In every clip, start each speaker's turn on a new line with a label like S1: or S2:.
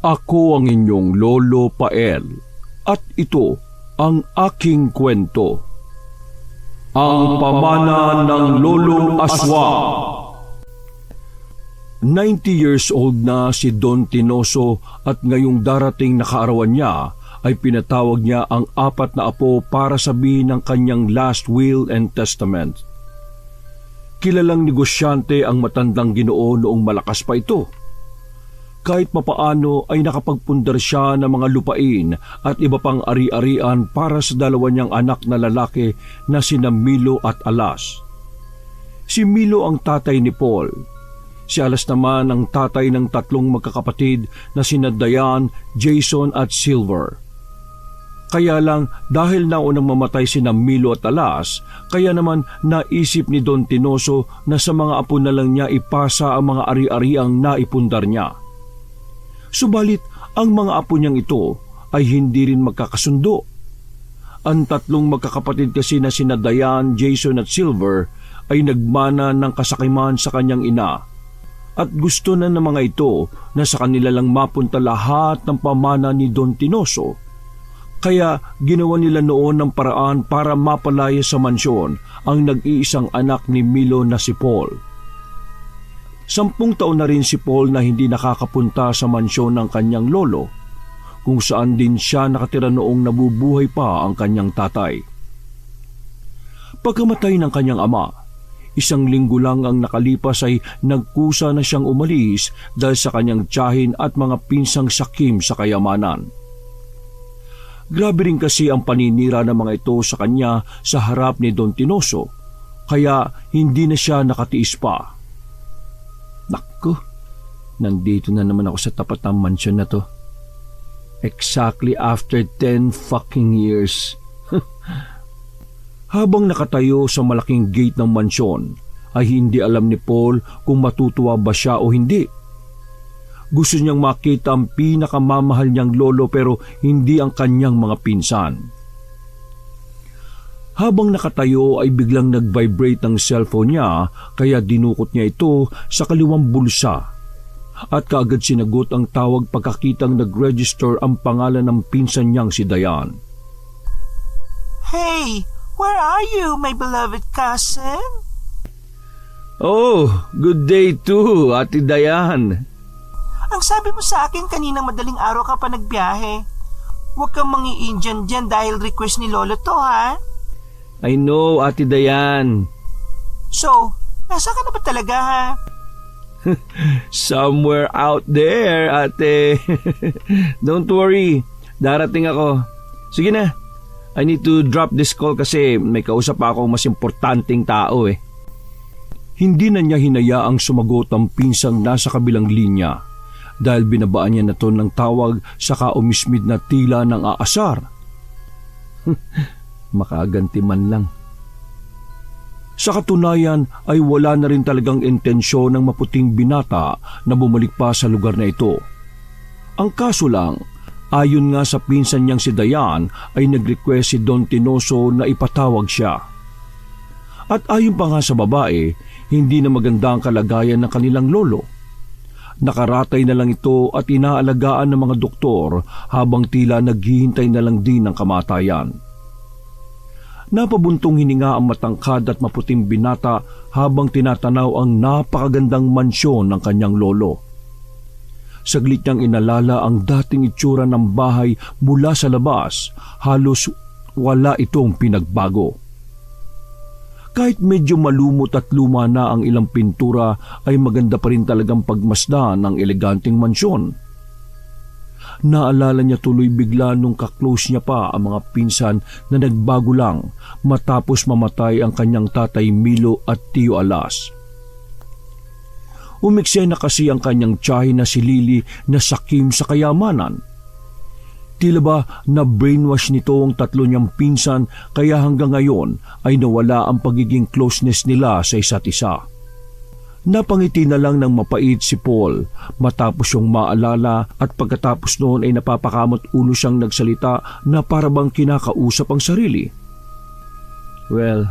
S1: Ako ang inyong Lolo Pael at ito ang aking kwento. Ang pamana ng Lolo Aswang. 90 years old na si Don Tinoso at ngayong darating na kaarawan niya ay pinatawag niya ang 4 na apo para sabihin ng kanyang last will and testament. Kilalang negosyante ang matandang Ginoo noong malakas pa ito. Kahit papaano ay nakapagpundar siya ng mga lupain at iba pang ari-arian para sa 2 niyang anak na lalaki na sina Milo at Alas. Si Milo ang tatay ni Paul. Si Alas naman ang tatay ng 3 magkakapatid na sina Diane, Jason at Silver. Kaya lang dahil naunang mamatay sina Milo at Alas, kaya naman naisip ni Don Tinoso na sa mga apo na lang niya ipasa ang mga ari-ariang naipundar niya. Subalit, ang mga apo niyang ito ay hindi rin magkakasundo. Ang 3 magkakapatid kasi na sina Diane, Jason at Silver ay nagmana ng kasakiman sa kanyang ina at gusto na ng mga ito na sa kanila lang mapunta lahat ng pamana ni Don Tinoso. Kaya ginawa nila noon ng paraan para mapalaya sa mansyon ang nag-iisang anak ni Milo na si Paul. 10 taon na rin si Paul na hindi nakakapunta sa mansyon ng kanyang lolo, kung saan din siya nakatira noong nabubuhay pa ang kanyang tatay. Pagkamatay ng kanyang ama, 1 linggo lang ang nakalipas ay nagkusa na siyang umalis dahil sa kanyang tiyahin at mga pinsang sakim sa kayamanan. Grabe rin kasi ang paninira ng mga ito sa kanya sa harap ni Don Tinoso, kaya hindi na siya nakatiis pa. Naku, nandito na naman ako sa tapat ng mansyon na to. Exactly after 10 fucking years. Habang nakatayo sa malaking gate ng mansyon, ay hindi alam ni Paul kung matutuwa ba siya o hindi. Gusto niyang makita ang pinakamamahal niyang lolo pero hindi ang kanyang mga pinsan. Habang nakatayo ay biglang nag-vibrate ang cellphone niya kaya dinukot niya ito sa kaliwang bulsa. At kaagad sinagot ang tawag pagkakitang nag-register ang pangalan ng pinsan niyang si Diane.
S2: Hey, where are you, my beloved cousin?
S1: Oh, good day too, Ate Diane.
S2: Ang sabi mo sa akin kaninang madaling araw ka pa nagbiyahe. Huwag kang mangi-Indian dyan dahil request ni Lolo to, ha?
S1: I know, Ate Diane.
S2: So, nasa ka na ba talaga, ha?
S1: Somewhere out there, ate. Don't worry, darating ako. Sige na, I need to drop this call kasi may kausap pa akong mas importanteng tao eh. Hindi na niya hinayaang sumagot ang pinsang nasa kabilang linya dahil binabaan niya na to ng tawag sa kaumismid na tila ng aasar. Makaganti man lang. Sa katunayan ay wala na rin talagang intensyon ng maputing binata na bumalik pa sa lugar na ito. Ang kaso lang, ayon nga sa pinsan niyang si Diane ay nag-request si Don Tinoso na ipatawag siya. At ayon pa nga sa babae, hindi na maganda ang kalagayan ng kanilang lolo. Nakaratay na lang ito at inaalagaan ng mga doktor habang tila naghihintay na lang din ng kamatayan. Napabuntong hininga ang matangkad at maputing binata habang tinatanaw ang napakagandang mansyon ng kanyang lolo. Saglit niyang inalala ang dating itsura ng bahay mula sa labas, halos wala itong pinagbago. Kahit medyo malumot at luma na ang ilang pintura ay maganda pa rin talagang pagmasdan ng eleganteng mansyon. Naalala niya tuloy bigla nung kaklose niya pa ang mga pinsan na nagbago lang matapos mamatay ang kanyang tatay Milo at Tio Alas. Umikse na kasi ang kanyang tiyahin na si Lily na sakim sa kayamanan. Tila ba na brainwash nito ang 3 niyang pinsan kaya hanggang ngayon ay nawala ang pagiging closeness nila sa isa't isa. Napangiti na lang ng mapait si Paul matapos yung maalala at pagkatapos noon ay napapakamot ulo siyang nagsalita na parabang kinakausap ang sarili. Well,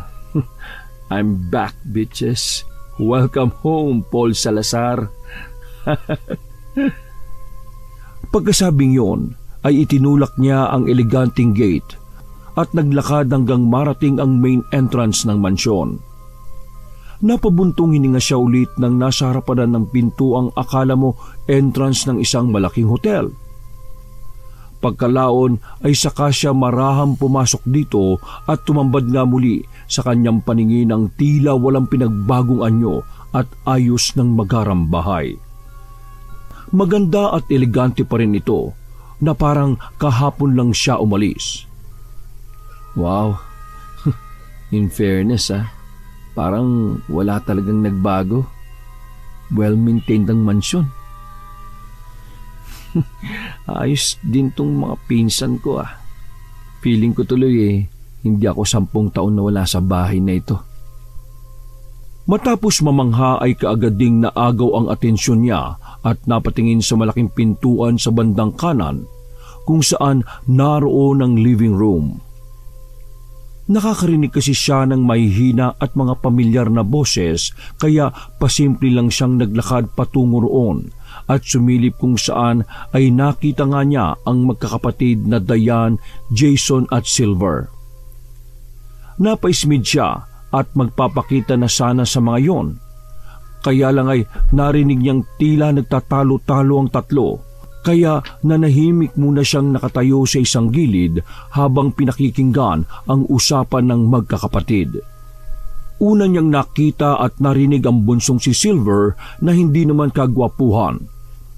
S1: I'm back, bitches. Welcome home, Paul Salazar. Pagkasabing yon ay itinulak niya ang eleganteng gate at naglakad hanggang marating ang main entrance ng mansyon. Napabuntong hininga siya ulit nang nasa harapan ng pinto ang akala mo entrance ng isang malaking hotel. Pagkalaon ay saka siya marahang pumasok dito at tumambad nga muli sa kanyang paningin ng tila walang pinagbagong anyo at ayos ng magarang bahay. Maganda at elegante pa rin ito na parang kahapon lang siya umalis. Wow, in fairness parang wala talagang nagbago. Well-maintained ang mansyon. Ayos din tong mga pinsan ko Feeling ko tuloy hindi ako 10 taon na wala sa bahay na ito. Matapos mamangha ay kaagad ding naagaw ang atensyon niya at napatingin sa malaking pintuan sa bandang kanan kung saan naroon ang living room. Nakakarinig kasi siya ng mahihina at mga pamilyar na boses kaya pasimple lang siyang naglakad patungo roon at sumilip kung saan ay nakita nga niya ang magkakapatid na Diane, Jason at Silver. Napaismid siya at magpapakita na sana sa mga yon. Kaya lang ay narinig niyang tila nagtatalo-talo ang tatlo. Kaya nanahimik muna siyang nakatayo sa isang gilid habang pinakikinggan ang usapan ng magkakapatid. Una niyang nakita at narinig ang bunsong si Silver na hindi naman kagwapuhan,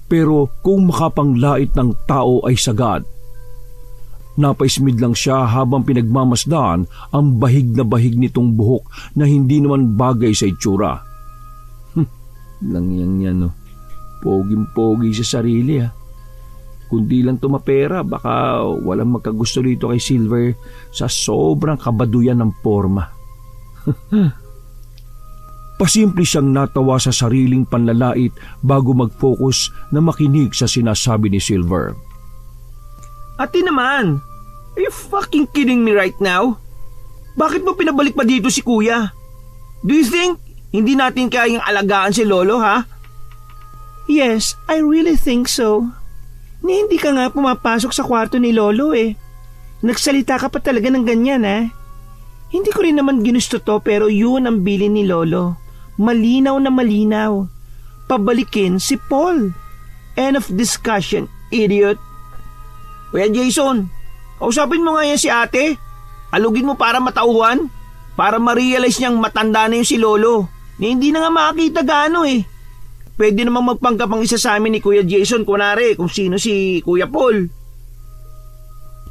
S1: pero kung makapanglait ng tao ay sagad. Napaismid lang siya habang pinagmamasdan ang bahig na bahig nitong buhok na hindi naman bagay sa itsura. Lang yan Poging-pogi sa sarili Kundi lang tumapera, baka walang magkagusto dito kay Silver sa sobrang kabaduyan ng forma. Pasimple siyang natawa sa sariling panlalait bago mag-focus na makinig sa sinasabi ni Silver.
S2: Ate naman, are you fucking kidding me right now? Bakit mo pinabalik pa dito si Kuya? Do you think hindi natin kayang alagaan si Lolo, ha? Yes, I really think so. Ni hindi ka nga pumapasok sa kwarto ni Lolo Nagsalita ka pa talaga ng ganyan Hindi ko rin naman ginusto to pero yun ang bilin ni Lolo. Malinaw na malinaw. Pabalikin si Paul. End of discussion, idiot. Kuya Jason, kausapin mo nga yan si ate. Alugin mo para matauhan. Para ma-realize niyang matanda na yung si Lolo. Ni hindi na nga makakita gaano Pwede namang magpanggap ang isa sa amin ni Kuya Jason kunwari kung sino si Kuya Paul.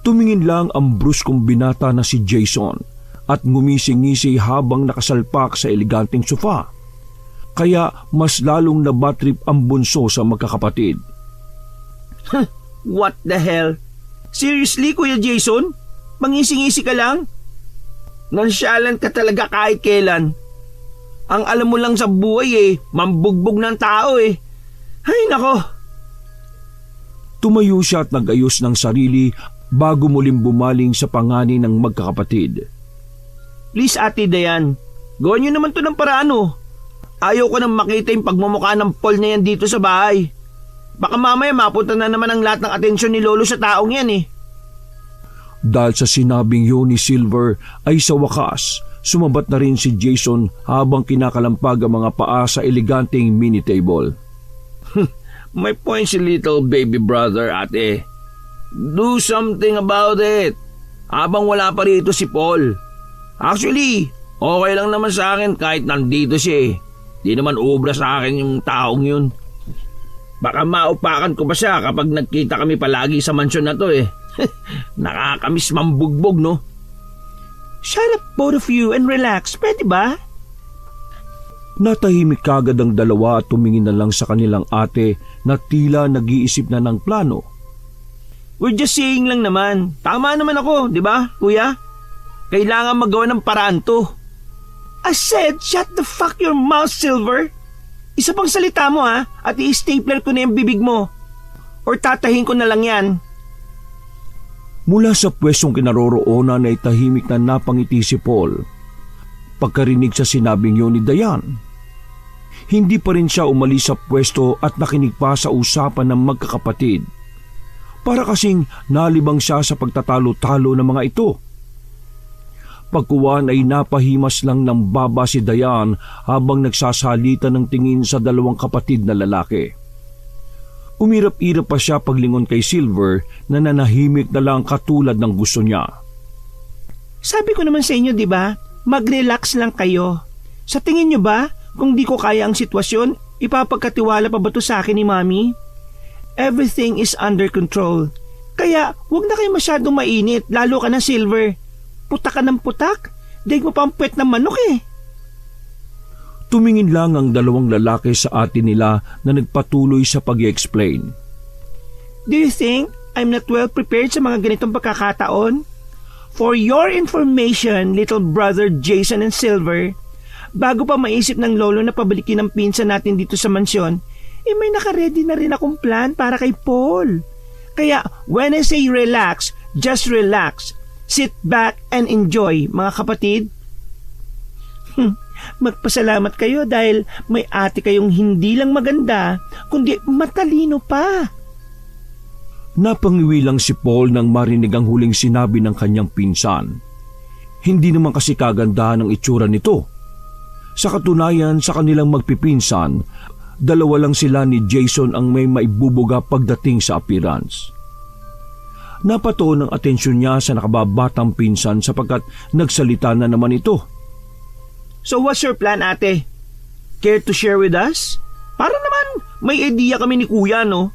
S1: Tumingin lang ang bruskong binata na si Jason at ngumisi-ngisi habang nakasalpak sa eleganteng sofa. Kaya mas lalong nabatrip ang bunso sa magkakapatid.
S2: What the hell? Seriously, Kuya Jason? Mangisi-ngisi ka lang? Nonsyalant ka talaga kahit kailan. Ang alam mo lang sa buhay mambugbog ng tao Ay nako.
S1: Tumayo siya at nag-ayos ng sarili bago muling bumaling sa pangani ng magkakapatid.
S2: Please Ate Dayan, gawin niyo naman to ng paraan Ayaw ko nang makita yung pagmumukha ng Paul na yan dito sa bahay. Baka mamaya mapunta na naman ang lahat ng atensyon ni Lolo sa taong yan
S1: Dahil sa sinabing yun ni Silver ay sa wakas sumabat na rin si Jason habang kinakalampag ang mga paa sa eleganteng mini table.
S2: My point si little baby brother, ate. Do something about it. Habang wala pa rito si Paul. Actually, okay lang naman sa akin kahit nandito siya Di naman obra sa akin yung taong yun. Baka maupakan ko pa siya kapag nagkita kami palagi sa mansyon na to Nakakamiss mambugbog, no? Shut up both of you and relax, pwede ba?
S1: Natahimik kagad ang dalawa at tumingin na lang sa kanilang ate na tila nag-iisip na ng plano.
S2: We're just saying lang naman. Tama naman ako, di ba, kuya? Kailangan magawa ng paraan to. I said, shut the fuck your mouth, Silver. Isa pang salita mo at i-stapler ko na yung bibig mo. Or tatahin ko na lang yan.
S1: Mula sa pwestong kinaroroonan ay tahimik na napangiti si Paul. Pagkarinig sa sinabing yun ni Diane, hindi pa rin siya umalis sa pwesto at nakinig pa sa usapan ng magkakapatid. Para kasing nalibang siya sa pagtatalo-talo ng mga ito. Pagkuwan ay napahimas lang ng baba si Dayan habang nagsasalita ng tingin sa dalawang kapatid na lalaki. Umirap-irap pa siya paglingon kay Silver na nanahimik na lang katulad ng gusto niya.
S2: Sabi ko naman sa inyo, di ba? Mag-relax lang kayo. Sa tingin nyo ba, kung di ko kaya ang sitwasyon, ipapagkatiwala pa ba to sa akin ni Mami? Everything is under control. Kaya huwag na kayo masyadong mainit, lalo ka na Silver. Putak ka ng putak, daig mo pa ang puwet ng manok eh.
S1: Tumingin lang ang dalawang lalaki sa atin nila na nagpatuloy sa pag-i-explain.
S2: Do you think I'm not well prepared sa mga ganitong pagkakataon? For your information, little brother Jason and Silver, bago pa maisip ng lolo na pabalikin ang pinsan natin dito sa mansyon, may naka-ready na rin akong plan para kay Paul. Kaya when I say relax, just relax. Sit back and enjoy, mga kapatid. Magpasalamat kayo dahil may ate kayong hindi lang maganda, kundi matalino pa.
S1: Napangiwi lang si Paul nang marinig ang huling sinabi ng kanyang pinsan. Hindi naman kasi kagandahan ang itsura nito. Sa katunayan, sa kanilang magpipinsan, dalawa lang sila ni Jason ang may maibubuga pagdating sa appearance. Napatuon ang atensyon niya sa nakababatang pinsan sapagkat nagsalita na naman ito.
S2: So what's your plan, ate? Care to share with us? Para naman may idea kami ni kuya, no?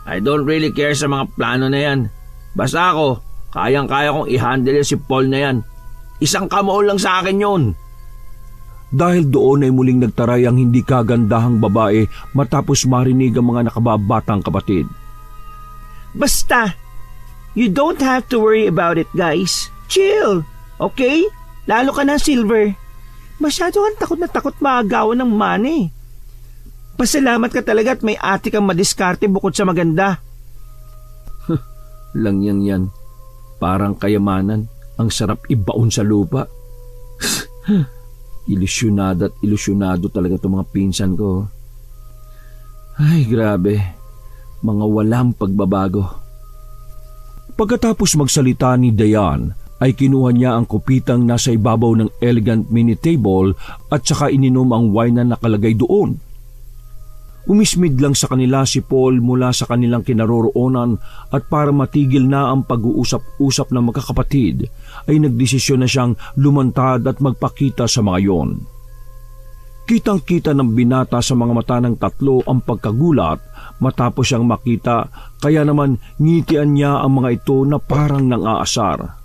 S2: I don't really care sa mga plano na yan. Basta ako, kayang-kaya kong i-handle si Paul na yan. Isang kamoon lang sa akin yun.
S1: Dahil doon ay muling nagtaray ang hindi kagandahang babae matapos marinig ang mga nakababatang kapatid.
S2: Basta, you don't have to worry about it, guys. Chill, okay? Lalo ka na, Silver. Masyado kang takot na takot maagawan ng money. Pasalamat ka talaga at may ate kang madiskarte bukod sa maganda.
S1: Lang yan. Parang kayamanan. Ang sarap ibaon sa lupa. Ilusyonado at ilusyonado talaga itong mga pinsan ko. Ay, grabe. Mga walang pagbabago. Pagkatapos magsalita ni Dayan, ay kinuha niya ang kupitang nasa ibabaw ng elegant mini table at saka ininom ang wine na nakalagay doon. Umismid lang sa kanila si Paul mula sa kanilang kinaroroonan at para matigil na ang pag-uusap-usap ng magkakapatid ay nagdesisyon na siyang lumantad at magpakita sa mga yon. Kitang-kita ng binata sa mga mata ng tatlo ang pagkagulat matapos siyang makita, kaya naman ngitian niya ang mga ito na parang nang-aasar.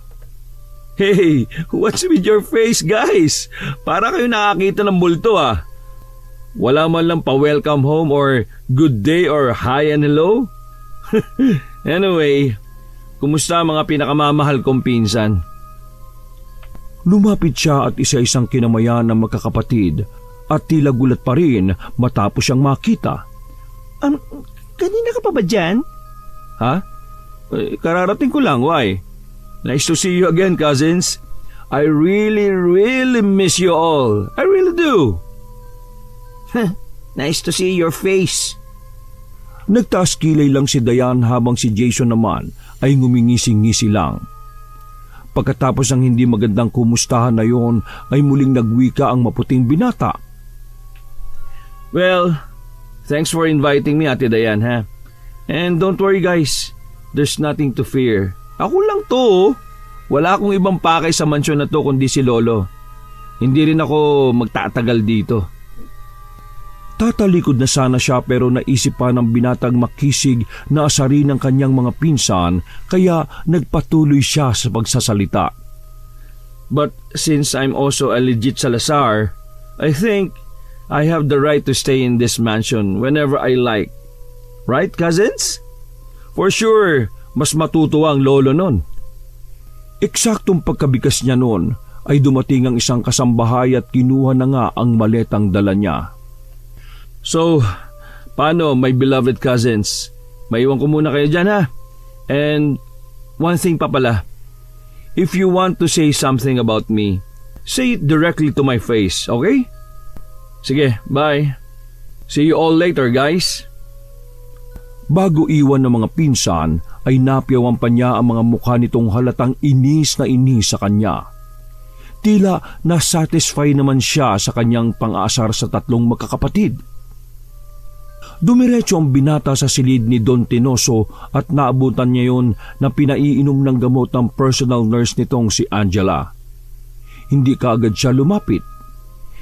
S2: Hey, what's with your face, guys? Para kayo nakakita ng multo ah. Wala man lang pa-welcome home or good day or hi and hello? Anyway, kumusta mga pinakamamahal kong pinsan?
S1: Lumapit siya at isa-isang kinamayan ng magkakapatid at tila gulat pa rin matapos siyang makita.
S2: Kanina ka pa ba dyan?
S1: Ha? Kararating ko lang, why?
S2: Nice to see you again, cousins. I really miss you all. I really do. Nice to see your face.
S1: Nagtaas kilay lang si Dayan habang si Jason naman ay ngumingisi-ngisi lang. Pagkatapos ng hindi magandang kumustahan na yon ay muling nagwika ang maputing binata.
S2: Well, thanks for inviting me, Ate Dayan, ha? And don't worry guys, there's nothing to fear. Ako lang to. Wala akong ibang pakay sa mansyon na to kundi si Lolo. Hindi rin ako magtatagal dito.
S1: Tatalikod na sana siya pero naisip pa ng binatang makisig na asarin ng kanyang mga pinsan kaya nagpatuloy siya sa pagsasalita.
S2: But since I'm also a legit Salazar, I think I have the right to stay in this mansion whenever I like. Right, cousins? For sure, mas matutuwa ang lolo nun.
S1: Eksaktong pagkabikas niya nun ay dumating ang isang kasambahay at kinuha na nga ang maletang dala niya.
S2: So, paano my beloved cousins? Maiwan ko muna kayo dyan ha. And one thing pa pala, if you want to say something about me, say it directly to my face, okay? Sige, bye. See you all later, guys.
S1: Bago iwan ng mga pinsan ay napyawan pa niya ang mga mukha nitong halatang inis na inis sa kanya. Tila nasatisfy naman siya sa kanyang pang-aasar sa tatlong magkakapatid. Dumiretso ang binata sa silid ni Don Tinoso at naabutan niya yon na pinaiinom ng gamot ng personal nurse nitong si Angela. Hindi kaagad siya lumapit.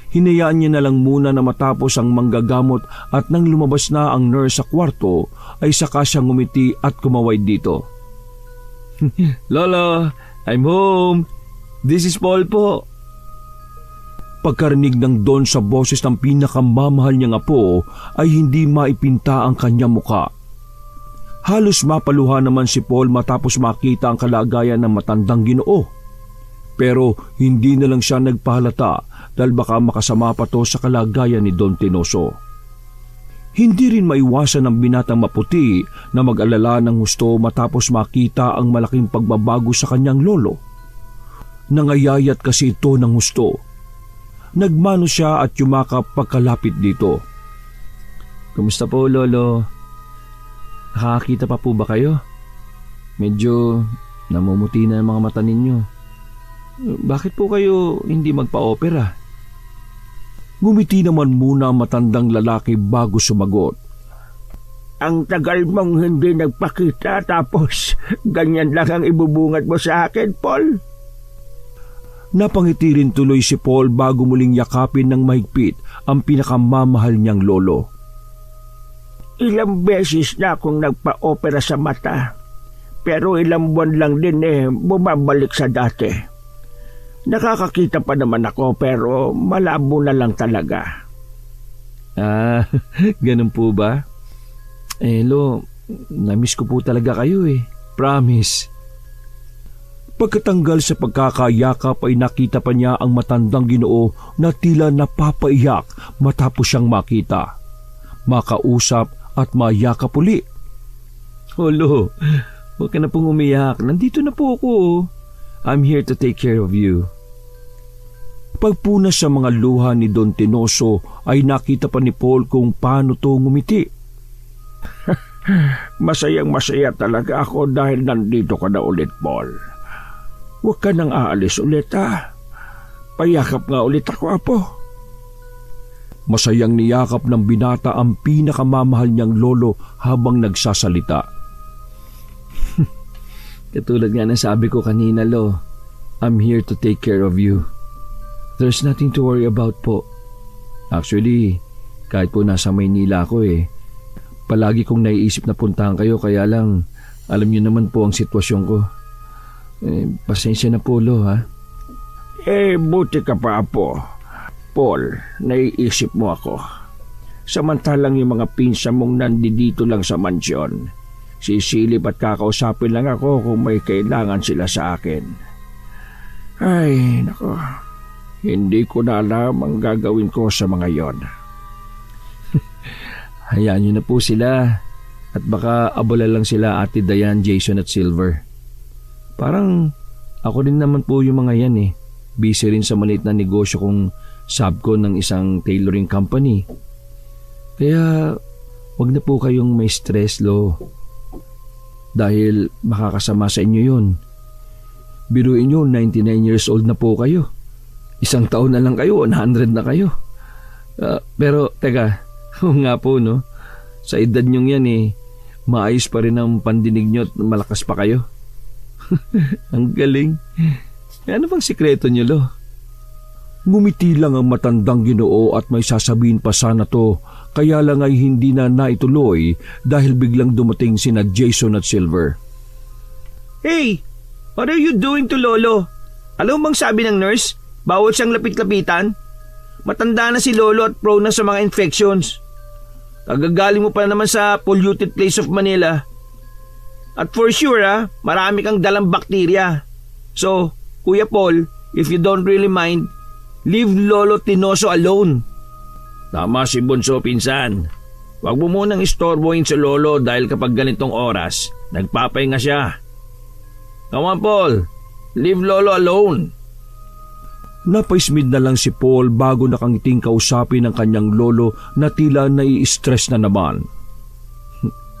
S1: Hinayaan niya na lang muna na matapos ang manggagamot at nang lumabas na ang nurse sa kwarto ay saka siya ngumiti at kumaway dito. Lolo, I'm home. This is Paul po. Pagkarinig ng Don sa boses ng pinakamamahal niyang apo ay hindi maipinta ang kanyang muka. Halos mapaluha naman si Paul matapos makita ang kalagayan ng matandang Ginoo. Pero hindi na lang siya nagpahalata dahil baka makasama pa to sa kalagayan ni Don Tinoso. Hindi rin maiwasan ng binatang maputi na mag-alala ng husto matapos makita ang malaking pagbabago sa kanyang lolo. Nangayayat kasi ito ng husto. Nagmano siya at yumakap pagkalapit dito. Kumusta po, Lolo? Nakakita pa po ba kayo? Medyo namumuti na ang mga mata ninyo. Bakit po kayo hindi magpa-opera? Ngumiti naman muna ang matandang lalaki bago sumagot.
S2: Ang tagal mong hindi nagpakita tapos ganyan lang ang ibubungad mo sa akin, Paul.
S1: Napangiti rin tuloy si Paul bago muling yakapin ng mahigpit ang pinakamamahal niyang lolo.
S2: Ilang beses na akong nagpa-opera sa mata, pero ilang buwan lang din bumabalik sa dati. Nakakakita pa naman ako pero malabo na lang talaga.
S1: Ganun po ba? Lo, namiss ko po talaga kayo Promise. Pagkatanggal sa pagkakayakap ay nakita pa niya ang matandang Ginoo na tila napapaiyak matapos siyang makita, makausap at mayakap uli. Lo, huwag ka na pong umiyak. Nandito na po ako. I'm here to take care of you. Pagpunas sa mga luha ni Don Tinoso ay nakita pa ni Paul kung paano to ngumiti.
S2: Masayang masaya talaga ako dahil nandito ka na ulit, Paul. Huwag ka nang aalis ulit Payakap nga ulit ako, apo.
S1: Masayang niyakap ng binata ang pinakamamahal niyang lolo habang nagsasalita. Katulad nga ng sabi ko kanina, Lo, I'm here to take care of you. There's nothing to worry about po. Actually, kahit po nasa Maynila ako palagi kong naiisip na puntahan kayo kaya lang alam niyo naman po ang sitwasyon ko. Pasensya na po, Lo, ha?
S2: Buti ka pa, apo. Paul, naiisip mo ako. Samantalang yung mga pinsan mong nandito lang sa mansyon, sisilip at kakausapin lang ako kung may kailangan sila sa akin. Ay, nako. Hindi ko na alam ang gagawin ko sa mga yon.
S1: Hayaan niyo na po sila at baka abala lang sila Ate Diane, Jason at Silver. Parang ako din naman po yung mga yan Busy rin sa maliit na negosyo kong subco ng isang tailoring company. Kaya wag na po kayong may stress, Lo. Dahil makakasama sa inyo yun. Biruin nyo, 99 years old na po kayo. Isang taon na lang kayo, 100 na kayo. Pero, teka, nga po, no? Sa edad nyong yan maayos pa rin ang pandinig nyo at malakas pa kayo. Ang galing. Ano bang sikreto nyo, Lo? Ngumiti lang ang matandang Ginoo at may sasabihin pa sana to, kaya lang ay hindi na naituloy dahil biglang dumating sina Jason at Silver.
S2: Hey, what are you doing to Lolo? Alam mo bang sabi ng nurse, bawal siyang lapit-lapitan? Matanda na si Lolo at prone na sa mga infections. Kagagaling mo pa naman sa polluted place of Manila. At for sure marami kang dalang bakterya. So, Kuya Paul, if you don't really mind, leave Lolo Tinoso alone. Tama si Bunso, pinsan. Huwag mo munang istorbohin si Lolo dahil kapag ganitong oras, nagpapahinga siya. Come on, Paul. Leave Lolo alone.
S1: Napaismid na lang si Paul bago nakangiting kausapin ng kanyang lolo na tila nai-stress na naman.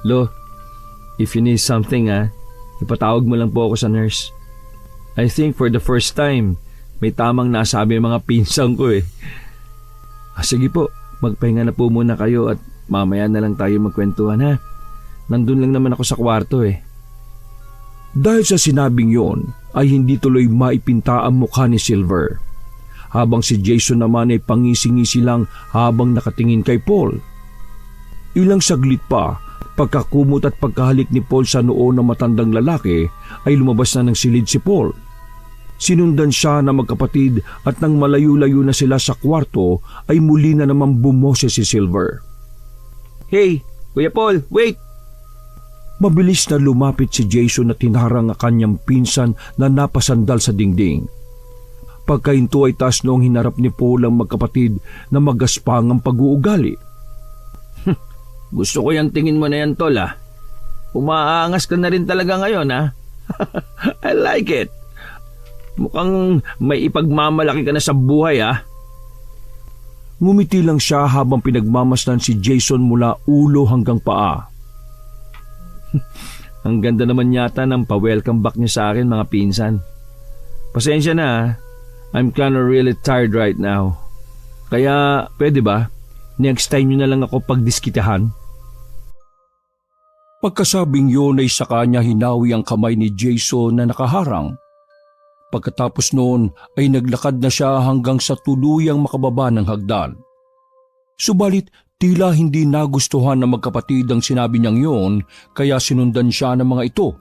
S1: Lo,
S2: If you need something ipatawag mo lang po ako sa nurse. I think for the first time, may tamang nasabi ang mga pinsang ko eh. Sige po, magpahinga na po muna kayo at mamaya na lang tayo magkwentuhan ha. Nandun lang naman ako sa kwarto eh.
S1: Dahil sa sinabing yon ay hindi tuloy maipinta ang mukha ni Silver. Habang si Jason naman ay pangisi-ngisi lang habang nakatingin kay Paul. Ilang saglit pa, pagkakumot at pagkahalik ni Paul sa noo ng matandang lalaki ay lumabas na ng silid si Paul. Sinundan siya na magkapatid at nang malayo-layo na sila sa kwarto ay muli na naman bumoses si Silver.
S2: Hey, Kuya Paul, wait!
S1: Mabilis na lumapit si Jason at tinarang ang kanyang pinsan na napasandal sa dingding. Pagkahinto ay taas noong hinarap ni Paul ang magkapatid na magaspang ang pag-uugali.
S2: Gusto ko yung tingin mo na yan, Tol Umaangas ka na rin talaga ngayon I like it. Mukhang may ipagmamalaki ka na sa buhay
S1: Ngumiti lang siya habang pinagmamasdan si Jason mula ulo hanggang paa.
S2: Ang ganda naman yata ng pa-welcome back niyo sa akin mga pinsan. Pasensya na I'm kinda really tired right now. Kaya pwede ba next time nyo na lang ako pagdiskitahan?
S1: Pagkasabing yun ay saka niya hinawi ang kamay ni Jason na nakaharang. Pagkatapos noon ay naglakad na siya hanggang sa tuluyang makababa ng hagdan. Subalit tila hindi nagustuhan ng magkapatid ang sinabi niyang yun kaya sinundan siya ng mga ito.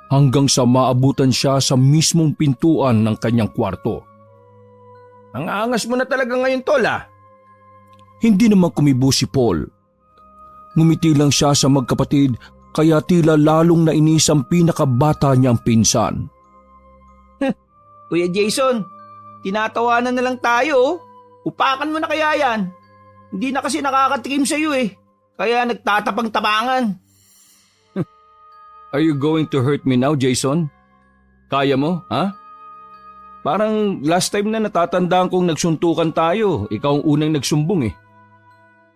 S1: Hanggang sa maabutan siya sa mismong pintuan ng kanyang kwarto.
S2: Ang angas mo na talaga ngayon, Tol
S1: Hindi naman kumibo si Paul. Ngumiti lang siya sa magkapatid kaya tila lalong nainis ang pinakabata niyang pinsan.
S2: Kuya Jason, tinatawanan na lang tayo Upakan mo na kaya yan. Hindi na kasi nakakatikim sa'yo kaya nagtatapang-tapangan.
S1: Are you going to hurt me now, Jason? Kaya mo, ha? Parang last time na natatandaan kong nagsuntukan tayo, ikaw ang unang nagsumbong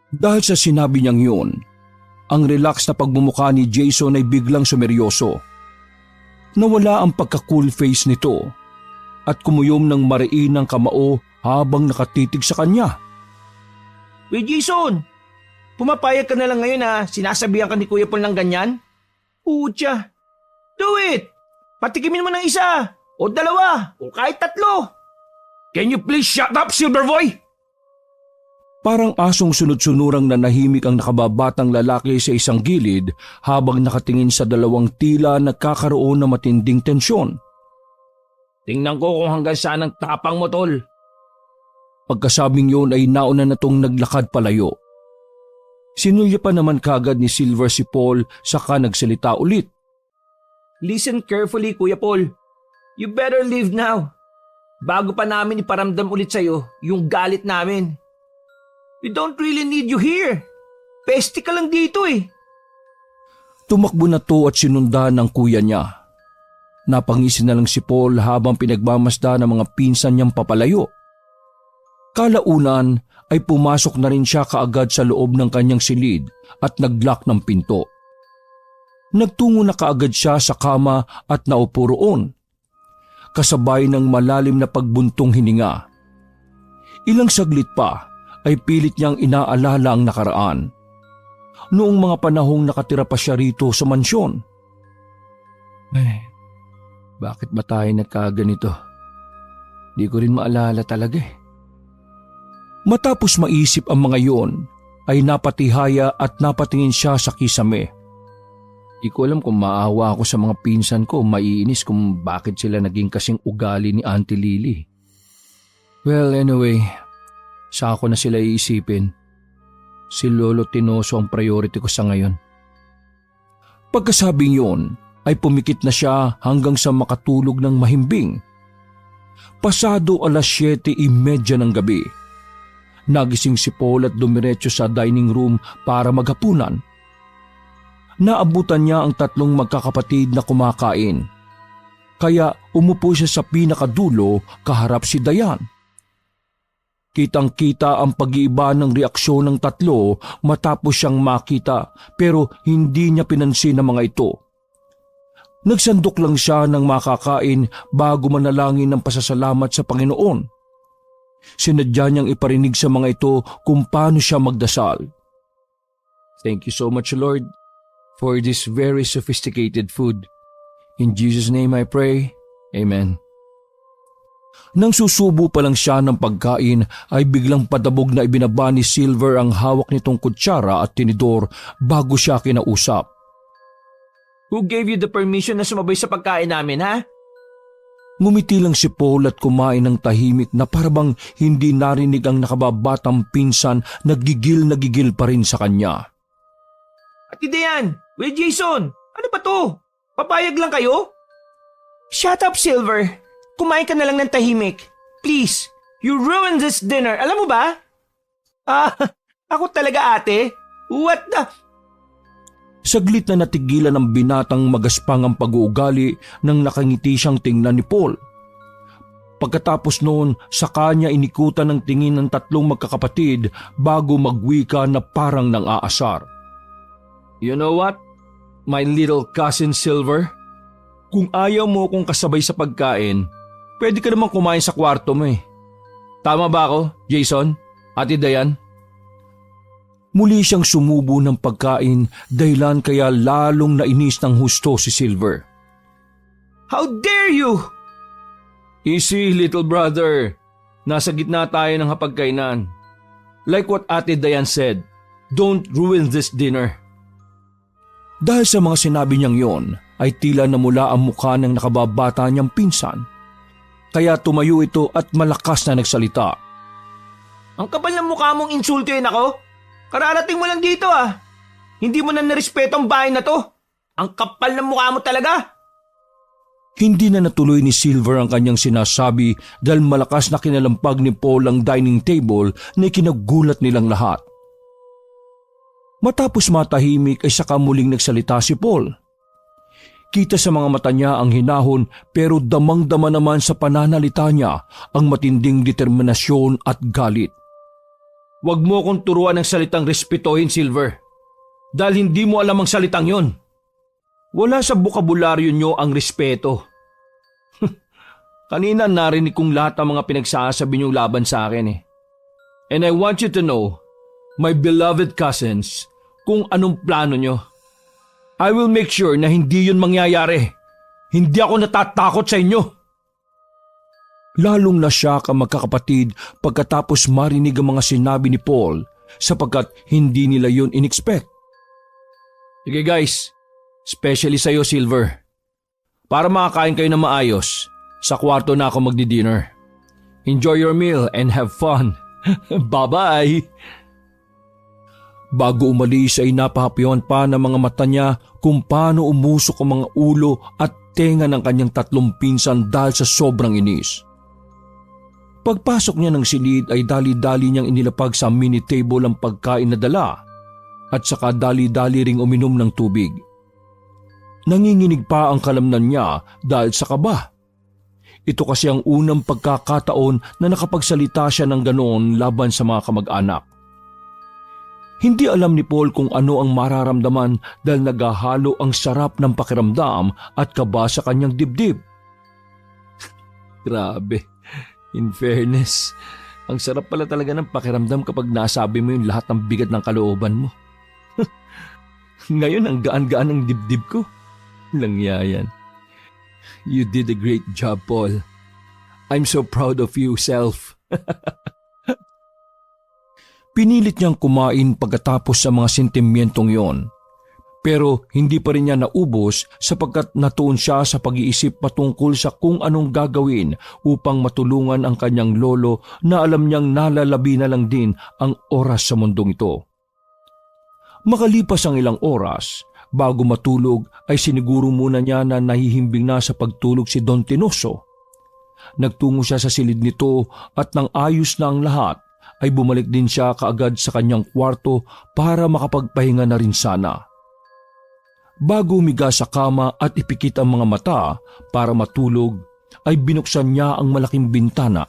S1: Dahil sa sinabi niyang yun, ang relax na pagmumukha ni Jason ay biglang sumeryoso. Nawala ang pagka-cool face nito at kumuyom ng mariin ng kamao habang nakatitig sa kanya.
S2: Wait, Jason! Pumapayag ka na lang ngayon sinasabihan ka ni Kuya Paul ng ganyan? Pucha! Do it! Patikimin mo ng isa! O dalawa! O kahit tatlo! Can you please shut up, Silverboy?
S1: Parang asong sunod-sunurang nanahimik ang nakababatang lalaki sa isang gilid habang nakatingin sa dalawang tila nagkakaroon ng matinding tensyon.
S2: Tingnan ko kung hanggang saan ang tapang mo, Tol.
S1: Pagkasabing yun ay nauna na tong naglakad palayo. Sinulya pa naman kagad ni Silver si Paul saka nagsalita ulit.
S2: Listen carefully, Kuya Paul. You better leave now. Bago pa namin iparamdam ulit sa'yo yung galit namin. We don't really need you here. Peste ka lang dito
S1: Tumakbo na to at sinundan ng kuya niya. Napangisi na lang si Paul habang pinagmamasda ng mga pinsan niyang papalayo. Kalaunan ay pumasok na rin siya kaagad sa loob ng kanyang silid at nag-lock ng pinto. Nagtungo na kaagad siya sa kama at naupo roon. Kasabay ng malalim na pagbuntong hininga. Ilang saglit pa ay pilit niyang inaalala ang nakaraan. Noong mga panahong nakatira pa siya rito sa mansyon. Bakit ba tayo nagkaganito? Di ko rin maalala talaga Matapos maisip ang mga yon, ay napatihaya at napatingin siya sa kisame. Di ko alam kung maawa ako sa mga pinsan ko, maiinis kung bakit sila naging kasing ugali ni Auntie Lily. Well, anyway, saka ko na sila iisipin. Si Lolo Tinoso ang priority ko sa ngayon. Pagkasabing yon, ay pumikit na siya hanggang sa makatulog ng mahimbing. Pasado 7:30 ng gabi. Nagising si Paul at dumiretso sa dining room para maghapunan. Naabutan niya ang tatlong magkakapatid na kumakain. Kaya umupo siya sa pinakadulo kaharap si Dayan. Kitang-kita ang pag-iiba ng reaksyon ng tatlo matapos siyang makita pero hindi niya pinansin ang mga ito. Nagsandok lang siya ng makakain bago manalangin ng pasasalamat sa Panginoon. Sinadya niyang iparinig sa mga ito kung paano siya magdasal. Thank you so much, Lord, for this very sophisticated food. In Jesus' name I pray. Amen. Nang susubo pa lang siya ng pagkain ay biglang padabog na ibinaba ni Silver ang hawak nitong kutsara at tinidor bago siya kinausap.
S2: Who gave you the permission na sumabay sa pagkain namin, ha?
S1: Ngumiti lang si Paul at kumain ng tahimik na parabang hindi narinig ang nakababatang pinsan na gigil pa rin sa kanya.
S2: Ate Dayan, Will Jason, ano ba to? Papayag lang kayo? Shut up, Silver. Kumain ka na lang ng tahimik. Please, you ruined this dinner. Alam mo ba? Ako talaga, ate? What the...
S1: Saglit na natigilan ng binatang magaspang ang pag-uugali nang nakangiti siyang tingnan ni Paul. Pagkatapos noon, sa kanya inikutan ng tingin ng tatlong magkakapatid bago magwika na parang nang aasar. You know what, my little cousin Silver? Kung ayaw mo kong kasabay sa pagkain, pwede ka namang kumain sa kwarto mo eh. Tama ba ako, Jason? Ate Dayan? Muli siyang sumubo ng pagkain dahilan kaya lalong nainis ng husto si Silver.
S2: How dare you!
S1: Easy, little brother. Nasa gitna tayo ng hapagkainan. Like what Ate Dayan said, don't ruin this dinner. Dahil sa mga sinabi niyang yon, ay tila namula ang mukha ng nakababata niyang pinsan. Kaya tumayo ito at malakas na nagsalita.
S2: Ang kapal ng mukha mong insultuin ako? Kararating mo lang dito ah. Hindi mo na nirespeto ang bahay na to. Ang kapal ng mukha mo talaga.
S1: Hindi na natuloy ni Silver ang kanyang sinasabi dahil malakas na kinalampag ni Paul ang dining table na ikinagulat nilang lahat. Matapos matahimik ay saka muling nagsalita si Paul. Kita sa mga mata niya ang hinahon pero damang-dama naman sa pananalita niya ang matinding determinasyon at galit. Huwag mo akong turuan ng salitang respetuhin, Silver. Dahil hindi mo alam ang salitang yon. Wala sa bokabularyo niyo ang respeto. Kanina narinig kong lahat ang mga pinagsasabi niyo laban sa akin eh. And I want you to know, my beloved cousins, kung anong plano niyo. I will make sure na hindi yun mangyayari. Hindi ako natatakot sa inyo. Lalong nasyak ang magkakapatid pagkatapos marinig ang mga sinabi ni Paul sapagkat hindi nila yun in-expect. Sige guys, especially sa'yo Silver. Para makakain kayo na maayos, sa kwarto na ako magdi-dinner. Enjoy your meal and have fun. Bye-bye! Bago umalis ay napahapyawan pa ng mga mata niya kung paano umusok ang mga ulo at tenga ng kanyang tatlong pinsan dahil sa sobrang inis. Pagpasok niya ng silid ay dali-dali niyang inilapag sa mini table ang pagkain na dala at saka dali-dali ring uminom ng tubig. Nanginginig pa ang kalamnan niya dahil sa kaba. Ito kasi ang unang pagkakataon na nakapagsalita siya ng ganoon laban sa mga kamag-anak. Hindi alam ni Paul kung ano ang mararamdaman dahil naghahalo ang sarap ng pakiramdam at kaba sa kanyang dibdib. Grabe. In fairness, ang sarap pala talaga ng pakiramdam kapag nasabi mo yung lahat ng bigat ng kalooban mo. Ngayon ang gaan-gaan ng dibdib ko. Langyayan. You did a great job, Paul. I'm so proud of you, self. Pinilit niyang kumain pagkatapos sa mga sentimentong yon. Pero hindi pa rin niya naubos sapagkat natuon siya sa pag-iisip patungkol sa kung anong gagawin upang matulungan ang kanyang lolo na alam niyang nalalabi na lang din ang oras sa mundong ito. Makalipas ang ilang oras, bago matulog ay siniguro muna niya na nahihimbing na sa pagtulog si Don Tinoso. Nagtungo siya sa silid nito at nang ayos na ang lahat, ay bumalik din siya kaagad sa kanyang kwarto para makapagpahinga na rin sana. Bago humiga sa kama at ipikit ang mga mata para matulog, ay binuksan niya ang malaking bintana.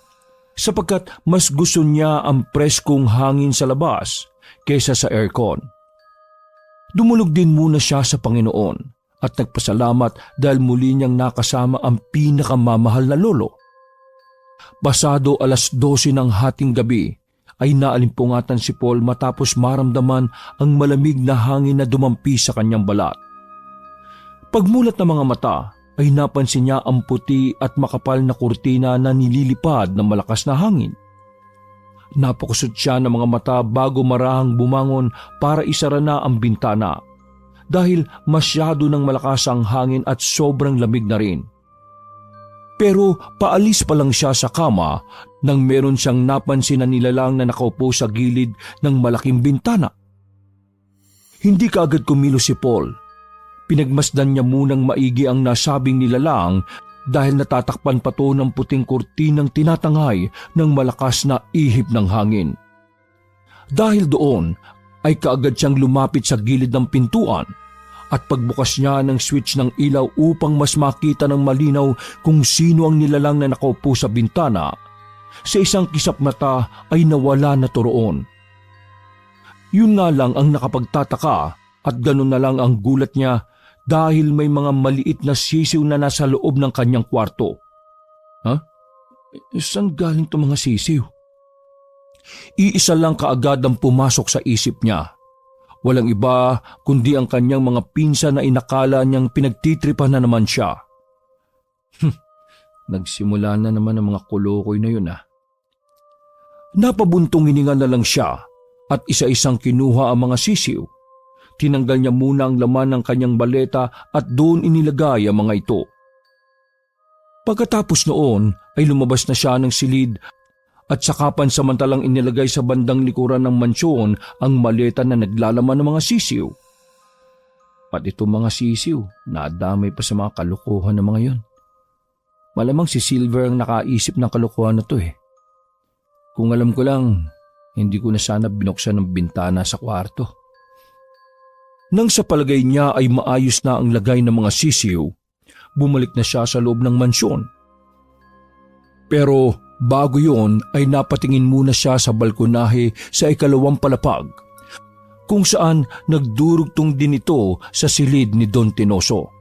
S1: sapagkat mas gusto niya ang preskong hangin sa labas kaysa sa aircon. Dumulog din muna siya sa Panginoon at nagpasalamat dahil muli niyang nakasama ang pinakamamahal na lolo. Pasado 12:00 ng hating gabi ay naalimpungatan si Paul matapos maramdaman ang malamig na hangin na dumampi sa kanyang balat. Pagmulat ng mga mata ay napansin niya ang puti at makapal na kurtina na nililipad ng malakas na hangin. Napakusot siya ng mga mata bago marahang bumangon para isara na ang bintana dahil masyado ng malakas ang hangin at sobrang lamig na rin. Pero paalis pa lang siya sa kama nang meron siyang napansin na nilalang na nakaupo sa gilid ng malaking bintana. Hindi kaagad kumilos si Paul. Pinagmasdan niya munang maigi ang nasabing nilalang dahil natatakpan pa to ng puting kurtinang tinatangay ng malakas na ihip ng hangin. Dahil doon ay kaagad siyang lumapit sa gilid ng pintuan at pagbukas niya ng switch ng ilaw upang mas makita ng malinaw kung sino ang nilalang na nakaupo sa bintana, sa isang kisap mata ay nawala na to roon. Yun na lang ang nakapagtataka at ganun na lang ang gulat niya dahil may mga maliit na sisiw na nasa loob ng kanyang kwarto. Ha? Saan galing itong mga sisiw? Iisa lang kaagad ang pumasok sa isip niya. Walang iba kundi ang kanyang mga pinsan na inakala niyang pinagtitripan na naman siya. Nagsimula na naman ang mga kulukoy na yun Napabuntong hininga na lang siya at isa-isang kinuha ang mga sisiw. Tinanggal niya muna ang laman ng kanyang baleta at doon inilagay ang mga ito. Pagkatapos noon ay lumabas na siya ng silid at saka pansamantalang inilagay sa bandang likuran ng mansyon ang maleta na naglalaman ng mga sisiw. Pati itong mga sisiw, nadamay pa sa mga kalokohan ng mga yon. Malamang si Silver ang nakaisip ng kalokohan na to Kung alam ko lang, hindi ko na sana binuksan ng bintana sa kwarto. Nang sa palagay niya ay maayos na ang lagay ng mga sisiw, bumalik na siya sa loob ng mansyon. Pero bago yon ay napatingin muna siya sa balkonahe sa ikalawang palapag, kung saan nagdurugtong din ito sa silid ni Don Tinoso.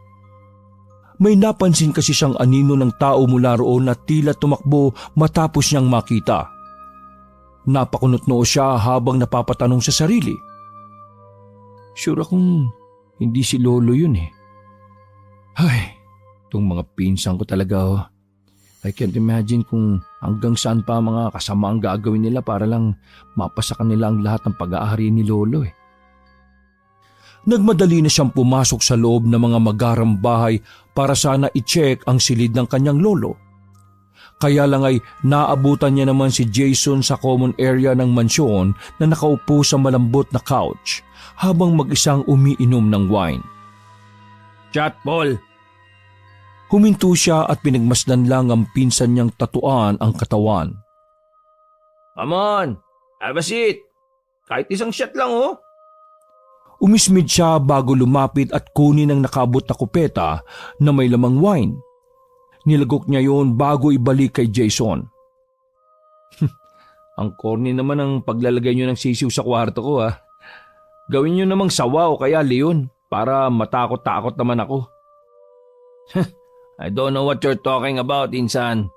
S1: May napansin kasi siyang anino ng tao mula roon na tila tumakbo matapos niyang makita. Napakunot-noo siya habang napapatanong sa sarili. Sure akong hindi si Lolo yun Ay, itong mga pinsan ko talaga I can't imagine kung hanggang saan pa mga kasama ang gagawin nila para lang mapasakan nila ang lahat ng pag-aari ni Lolo Nagmadali na siyang pumasok sa loob ng mga magarang bahay para sana i-check ang silid ng kanyang lolo. Kaya lang ay naabutan niya naman si Jason sa common area ng mansyon na nakaupo sa malambot na couch habang mag-isang umiinom ng wine.
S2: Chat, Paul!
S1: Huminto siya at pinagmasdan lang ang pinsan niyang tatuan ang katawan.
S2: Come on! Have a seat! Kahit isang shot lang
S1: Umismid siya bago lumapit at kunin ang nakabot na kupeta na may lamang wine. Nilagok niya yon bago ibalik kay Jason. Ang corny naman ang paglalagay niyo ng sisiw sa kwarto ko Gawin niyo namang sawa o kaya leon para matakot-takot naman ako. I don't know what you're talking about, insan.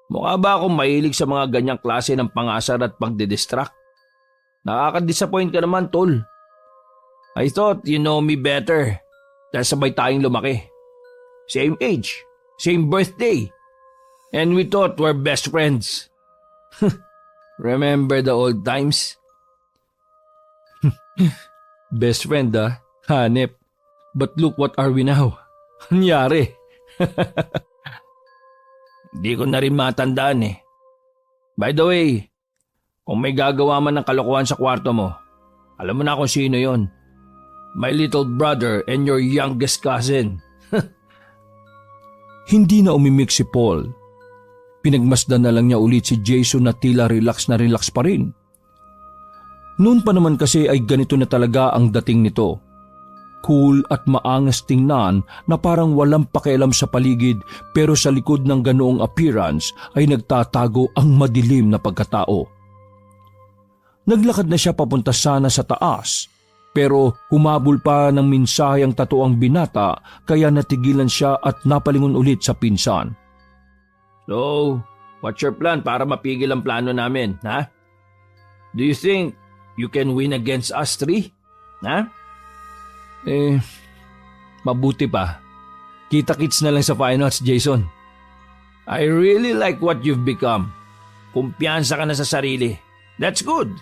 S1: Mukha ba akong mahilig sa mga ganyang klase ng pangasar at pagdidistract? Nakaka-disappoint ka naman, tol. I thought you know me better dahil sabay tayong lumaki. Same age, same birthday, and we thought we're best friends. Remember the old times? Best friend hanep. But look what are we now? Anyari?
S2: Di ko na rin matandaan By the way, kung may gagawa man ng kalokohan sa kwarto mo, alam mo na kung sino yon. My little brother and your youngest cousin.
S1: Hindi na umimik si Paul. Pinagmasdan na lang niya ulit si Jason na tila relax na relax pa rin. Noon pa naman kasi ay ganito na talaga ang dating nito. cool at maangas tingnan na parang walang pakialam sa paligid, pero sa likod ng ganoong appearance ay nagtatago ang madilim na pagkatao. Naglakad na siya papunta sana sa taas, pero humabol pa ng mensahe ang tatuang binata, kaya natigilan siya at napalingon ulit sa pinsan.
S2: So, what's your plan para mapigil ang plano namin, ha? Do you think you can win against us three? Ha?
S1: Mabuti pa. Kita-kits na lang sa finals, Jason.
S2: I really like what you've become. Kumpiyansa ka na sa sarili. That's good.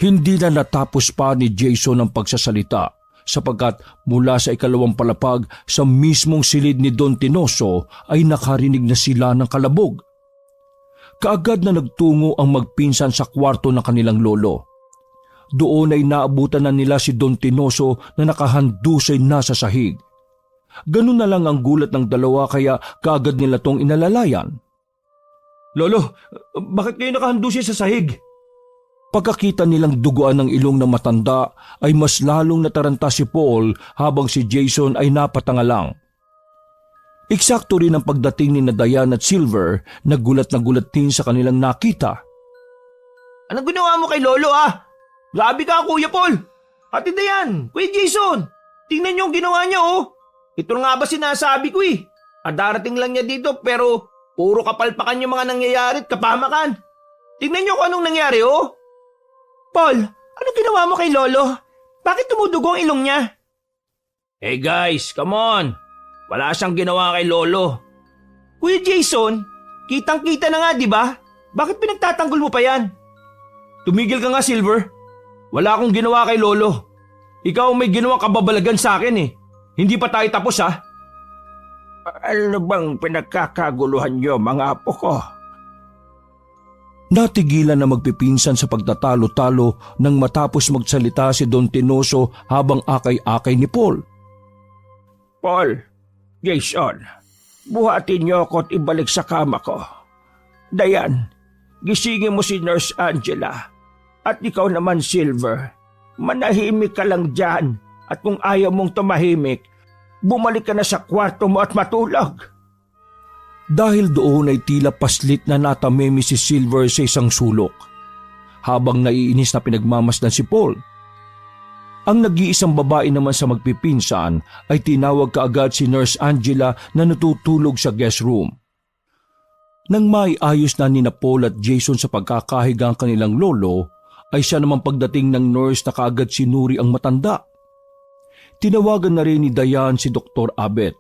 S1: Hindi na natapos pa ni Jason ang pagsasalita, sapagkat mula sa ikalawang palapag sa mismong silid ni Don Tinoso ay nakarinig na sila ng kalabog. Kaagad na nagtungo ang magpinsan sa kwarto ng kanilang lolo. Doon ay naabutan na nila si Don Tinoso na nakahandusay na sa sahig. Ganun na lang ang gulat ng dalawa, kaya kaagad nila tong inalalayan.
S2: Lolo, bakit kayo nakahandusay sa sahig?
S1: Pagkakita nilang duguan ng ilong ng matanda ay mas lalong nataranta si Paul, habang si Jason ay napatanga lang. Eksakto rin ang pagdating ni Dayan at Silver, nagulat na gulat din sa kanilang nakita.
S2: Anong ginawa mo kay Lolo, Grabe ka, Kuya Paul! Ate Dayan, Kuya Jason! Tingnan niyo ang ginawa niya, Ito nga ba sinasabi ko, Darating lang niya dito, pero puro kapalpakan yung mga nangyayari at kapamakan. Tingnan niyo kung anong nangyari, Paul, anong ginawa mo kay Lolo? Bakit tumudugo ang ilong niya? Hey guys, come on! Wala siyang ginawa kay Lolo. Kuya Jason, kitang-kita na nga, di ba? Bakit pinagtatanggol mo pa yan? Tumigil ka nga, Silver. Wala akong ginawa kay Lolo. Ikaw may ginawang kababalagan sa akin, Hindi pa tayo tapos, Ano bang pinagkakaguluhan niyo, mga apo ko?
S1: Natigilan na magpipinsan sa pagtatalo-talo nang matapos magsalita si Don Tinoso habang akay-akay ni Paul.
S2: Paul, Jason, buhatin niyo ako at ibalik sa kama ko. Dayan, gisingin mo si Nurse Angela. At ikaw naman, Silver, manahimik ka lang dyan, at kung ayaw mong tumahimik, bumalik ka na sa kwarto mo at matulog.
S1: Dahil doon ay tila paslit na natamemi si Silver sa isang sulok, habang naiinis na pinagmamasdan si Paul. Ang nag-iisang babae naman sa magpipinsan ay tinawag kaagad si Nurse Angela na natutulog sa guest room. Nang maiayos na ni Paul at Jason sa pagkakahiga ang kanilang lolo, ay siya naman pagdating ng nurse na kaagad sinuri ang matanda. Tinawagan na rin ni Dayan si Dr. Abet,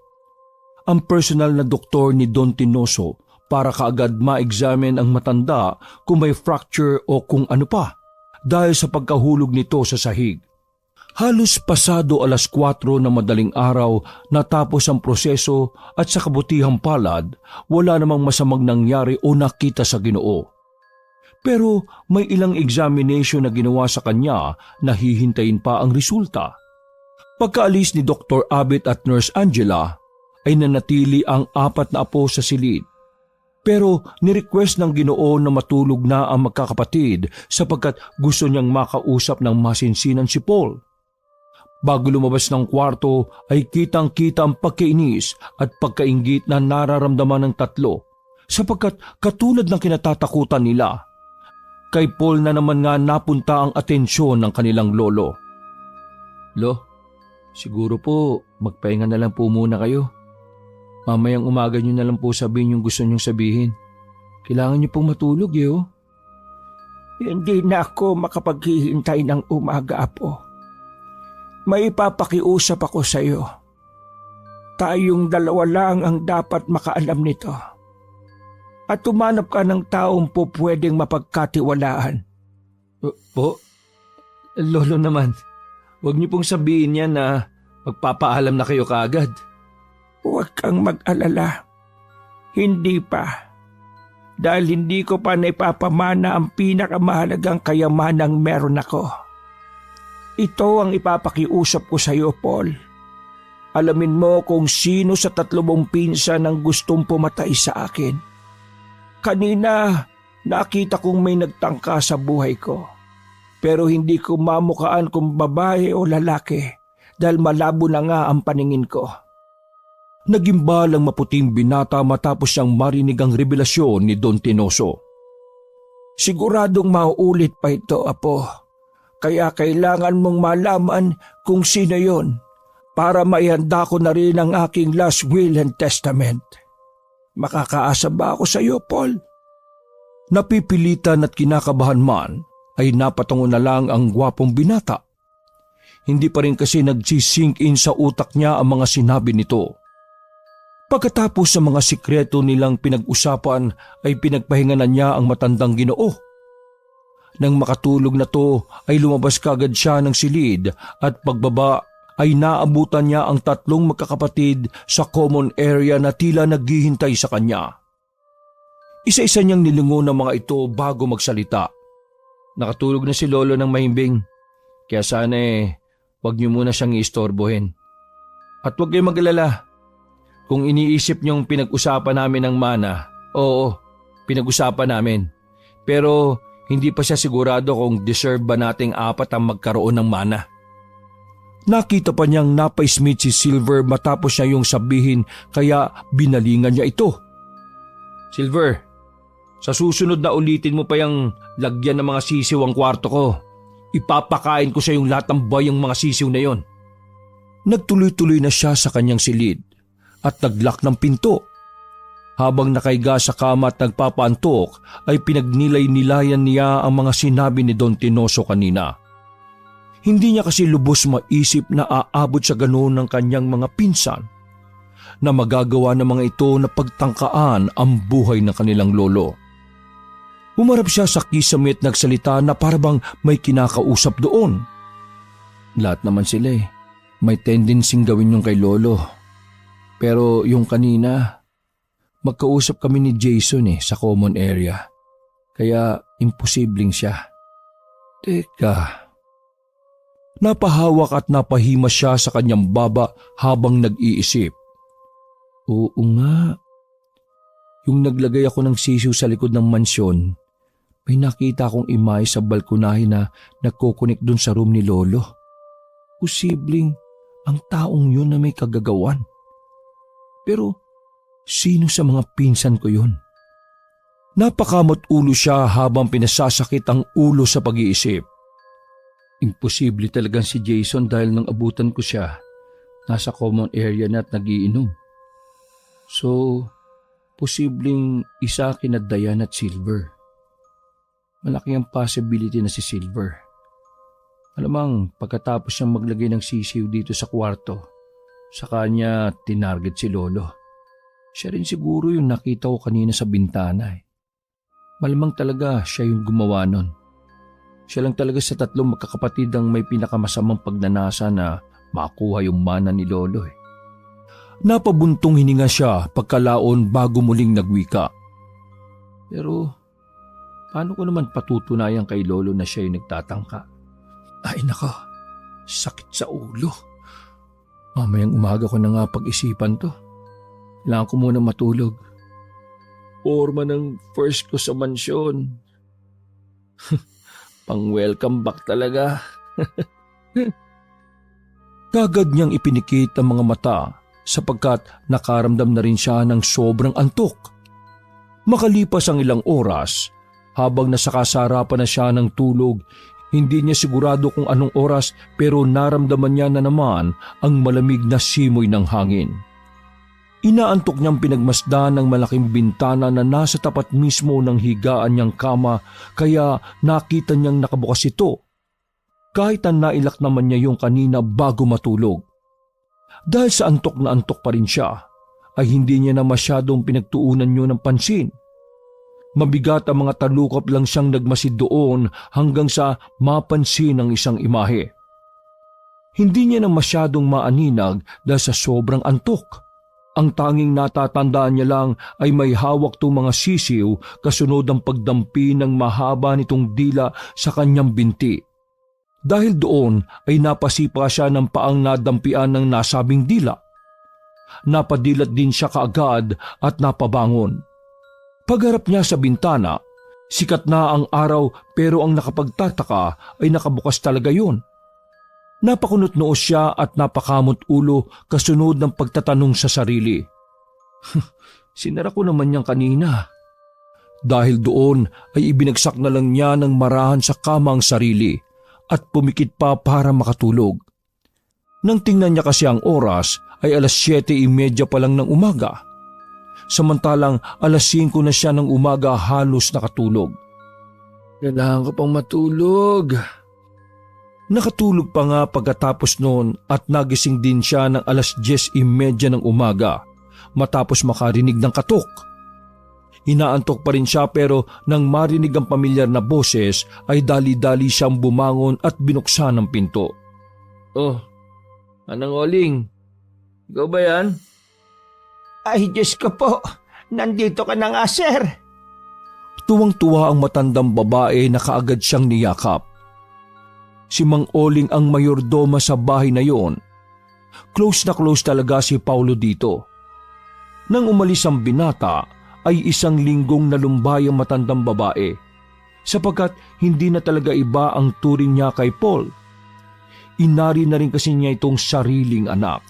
S1: ang personal na doktor ni Don Tinoso, para kaagad ma-examine ang matanda kung may fracture o kung ano pa, dahil sa pagkahulog nito sa sahig. Halos pasado 4:00 na madaling araw natapos ang proseso, at sa kabutihang palad, wala namang masamang nangyari o nakita sa Ginoo. Pero may ilang examination na ginawa sa kanya na hihintayin pa ang resulta. Pagkaalis ni Dr. Abet at Nurse Angela, ay nanatili ang 4 na apo sa silid. Pero nirequest ng Ginoo na matulog na ang magkakapatid, sapagkat gusto niyang makausap ng masinsinan si Paul. Bago lumabas ng kwarto ay kitang-kita ang pagkainis at pagkainggit na nararamdaman ng tatlo, sapagkat katulad ng kinatatakutan nila, kay Paul na naman nga napunta ang atensyon ng kanilang lolo. Lo, siguro po magpahinga na lang po muna kayo. Mamayang umaga nyo na lang po sabihin yung gusto nyong sabihin. Kailangan nyo pong matulog,
S2: Hindi na ako makapaghihintay ng umaga, apo. May ipapakiusap ako sa iyo. Tayong dalawa lang ang dapat makaalam nito. At tumanap ka ng taong po pwedeng mapagkatiwalaan.
S1: Po? Lolo naman, huwag niyo pong sabihin yan na magpapaalam na kayo kaagad.
S2: Huwag kang mag-alala. Hindi pa. Dahil hindi ko pa naipapamana ang pinakamahalagang kayamanang meron ako. Ito ang ipapakiusap ko sa iyo, Paul. Alamin mo kung sino sa 3 mong pinsan ang gustong pumatay sa akin. Kanina, nakita kong may nagtangka sa buhay ko. Pero hindi ko mamukaan kung babae o lalaki,
S3: dahil malabo na nga ang paningin ko.
S1: Nagimbal ang maputing binata matapos siyang marinig ang revelasyon ni Don Tinoso.
S3: Siguradong mauulit pa ito, Apo. Kaya kailangan mong malaman kung sino yon para maihanda ko na rin ang aking last will and testament. Makakaasa ba ako sa iyo, Paul?
S1: Napipilitan at kinakabahan man ay napatungo na lang ang gwapong binata. Hindi pa rin kasi nagsisink in sa utak niya ang mga sinabi nito. Pagkatapos sa mga sikreto nilang pinag-usapan ay pinagpahinganan niya ang matandang Ginoo. Nang makatulog na to ay lumabas kagad siya ng silid at pagbaba ay naabutan niya ang tatlong magkakapatid sa common area na tila naghihintay sa kanya. Isa-isa niyang nilingon ang mga ito bago magsalita. Nakatulog na si Lolo ng mahimbing, kaya sana wag niyo muna siyang iistorbohin. At wag kayong mag-alala. Kung iniisip niyong pinag-usapan namin ang mana, oo, pinag-usapan namin. Pero hindi pa siya sigurado kung deserve ba nating apat ang magkaroon ng mana. Nakita pa niyang napaismit si Silver matapos niya yung sabihin kaya binalingan niya ito. Silver, sa susunod na ulitin mo pa yung lagyan ng mga sisiw ang kwarto ko. Ipapakain ko sa yung lahat ng bayang mga sisiw na yon. Nagtuloy-tuloy na siya sa kanyang silid at naglak ng pinto. Habang nakaiga sa kama at nagpapaantok ay pinagnilay-nilayan niya ang mga sinabi ni Don Tinoso kanina. Hindi niya kasi lubos maisip na aabot sa ganoon ng kanyang mga pinsan na magagawa ng mga ito na pagtangkaan ang buhay ng kanilang lolo. Humarap siya sa kisame at nagsalita na parabang may kinakausap doon. Lahat naman sila may tendencyng gawin yung kay lolo. Pero yung kanina, magkausap kami ni Jason sa common area. Kaya imposibleng siya. Teka. Napahawak at napahima siya sa kanyang baba habang nag-iisip. Oo nga. Yung naglagay ako ng sisiw sa likod ng mansyon, may nakita akong imahe sa balkonahe na nagkukunik dun sa room ni Lolo. Posibleng ang taong yun na may kagagawan. Pero sino sa mga pinsan ko yun? Napakamot ulo siya habang pinasasakit ang ulo sa pag-iisip. Imposible talagang si Jason dahil nang abutan ko siya, nasa common area na at nagiinom. So, posibleng isa kina Diane at Silver. Malaki ang possibility na si Silver. Alamang pagkatapos siyang maglagay ng sisiw dito sa kwarto, sa kanya tinarget si Lolo. Siya rin siguro yung nakita ko kanina sa bintana. Malamang talaga siya yung gumawa nun. Siya lang talaga sa tatlong magkakapatid ang may pinakamasamang pagnanasa na makuha yung mana ni Lolo. Napabuntong hininga siya pagkalaon bago muling nagwika. Pero paano ko naman patutunayan kay Lolo na siya yung nagtatangka? Ay nako, sakit sa ulo. Mamayang umaga ko na nga pag-isipan to. Kailangan ko muna matulog. Forma ng first ko sa mansyon. Pang-welcome back talaga. Kagad niyang ipinikit ang mga mata sapagkat nakaramdam na rin siya ng sobrang antok. Makalipas ang ilang oras, habang nasa kasarapan na siya ng tulog, hindi niya sigurado kung anong oras pero naramdaman niya na naman ang malamig na simoy ng hangin. Inaantok niyang pinagmasdan ng malaking bintana na nasa tapat mismo ng higaan niyang kama kaya nakita niyang nakabukas ito. Kahit na nailak naman niya yung kanina bago matulog. Dahil sa antok na antok pa rin siya, ay hindi niya na masyadong pinagtuunan niyo ng pansin. Mabigat ang mga talukap lang siyang nagmasid doon hanggang sa mapansin ang isang imahe. Hindi niya na masyadong maaninag dahil sa sobrang antok. Ang tanging natatandaan niya lang ay may hawak tong mga sisiw kasunod ang pagdampi ng mahaba nitong dila sa kanyang binti. Dahil doon ay napasipa siya ng paang nadampian ng nasabing dila. Napadilat din siya kaagad at napabangon. Pagharap niya sa bintana, sikat na ang araw pero ang nakapagtataka ay nakabukas talaga yun. Napakunot noo siya at napakamot ulo kasunod ng pagtatanong sa sarili. Sinara ko naman niyang kanina. Dahil doon ay ibinagsak na lang niya ng marahan sa kama ang sarili at pumikit pa para makatulog. Nang tingnan niya kasi ang oras ay 7:30 pa lang ng umaga. Samantalang 5 na siya ng umaga halos nakatulog.
S3: Kailangan ko pang matulog.
S1: Nakatulog pa nga pagkatapos noon at nagising din siya ng 10:30 ng umaga matapos makarinig ng katok. Inaantok pa rin siya pero nang marinig ang pamilyar na boses ay dali-dali siyang bumangon at binuksan ang pinto.
S3: Oh, Manang Oling, ikaw ba yan?
S2: Ay, Diyos ko po. Nandito ka na nga, sir.
S1: Tuwang-tuwa ang matandang babae na kaagad siyang niyakap. Si Mang Oling ang mayordoma sa bahay na yon. Close na close talaga si Paulo dito. Nang umalis ang binata ay 1 linggong nalumbay ang matandang babae sapagkat hindi na talaga iba ang turing niya kay Paul. Inari na rin kasi niya itong sariling anak.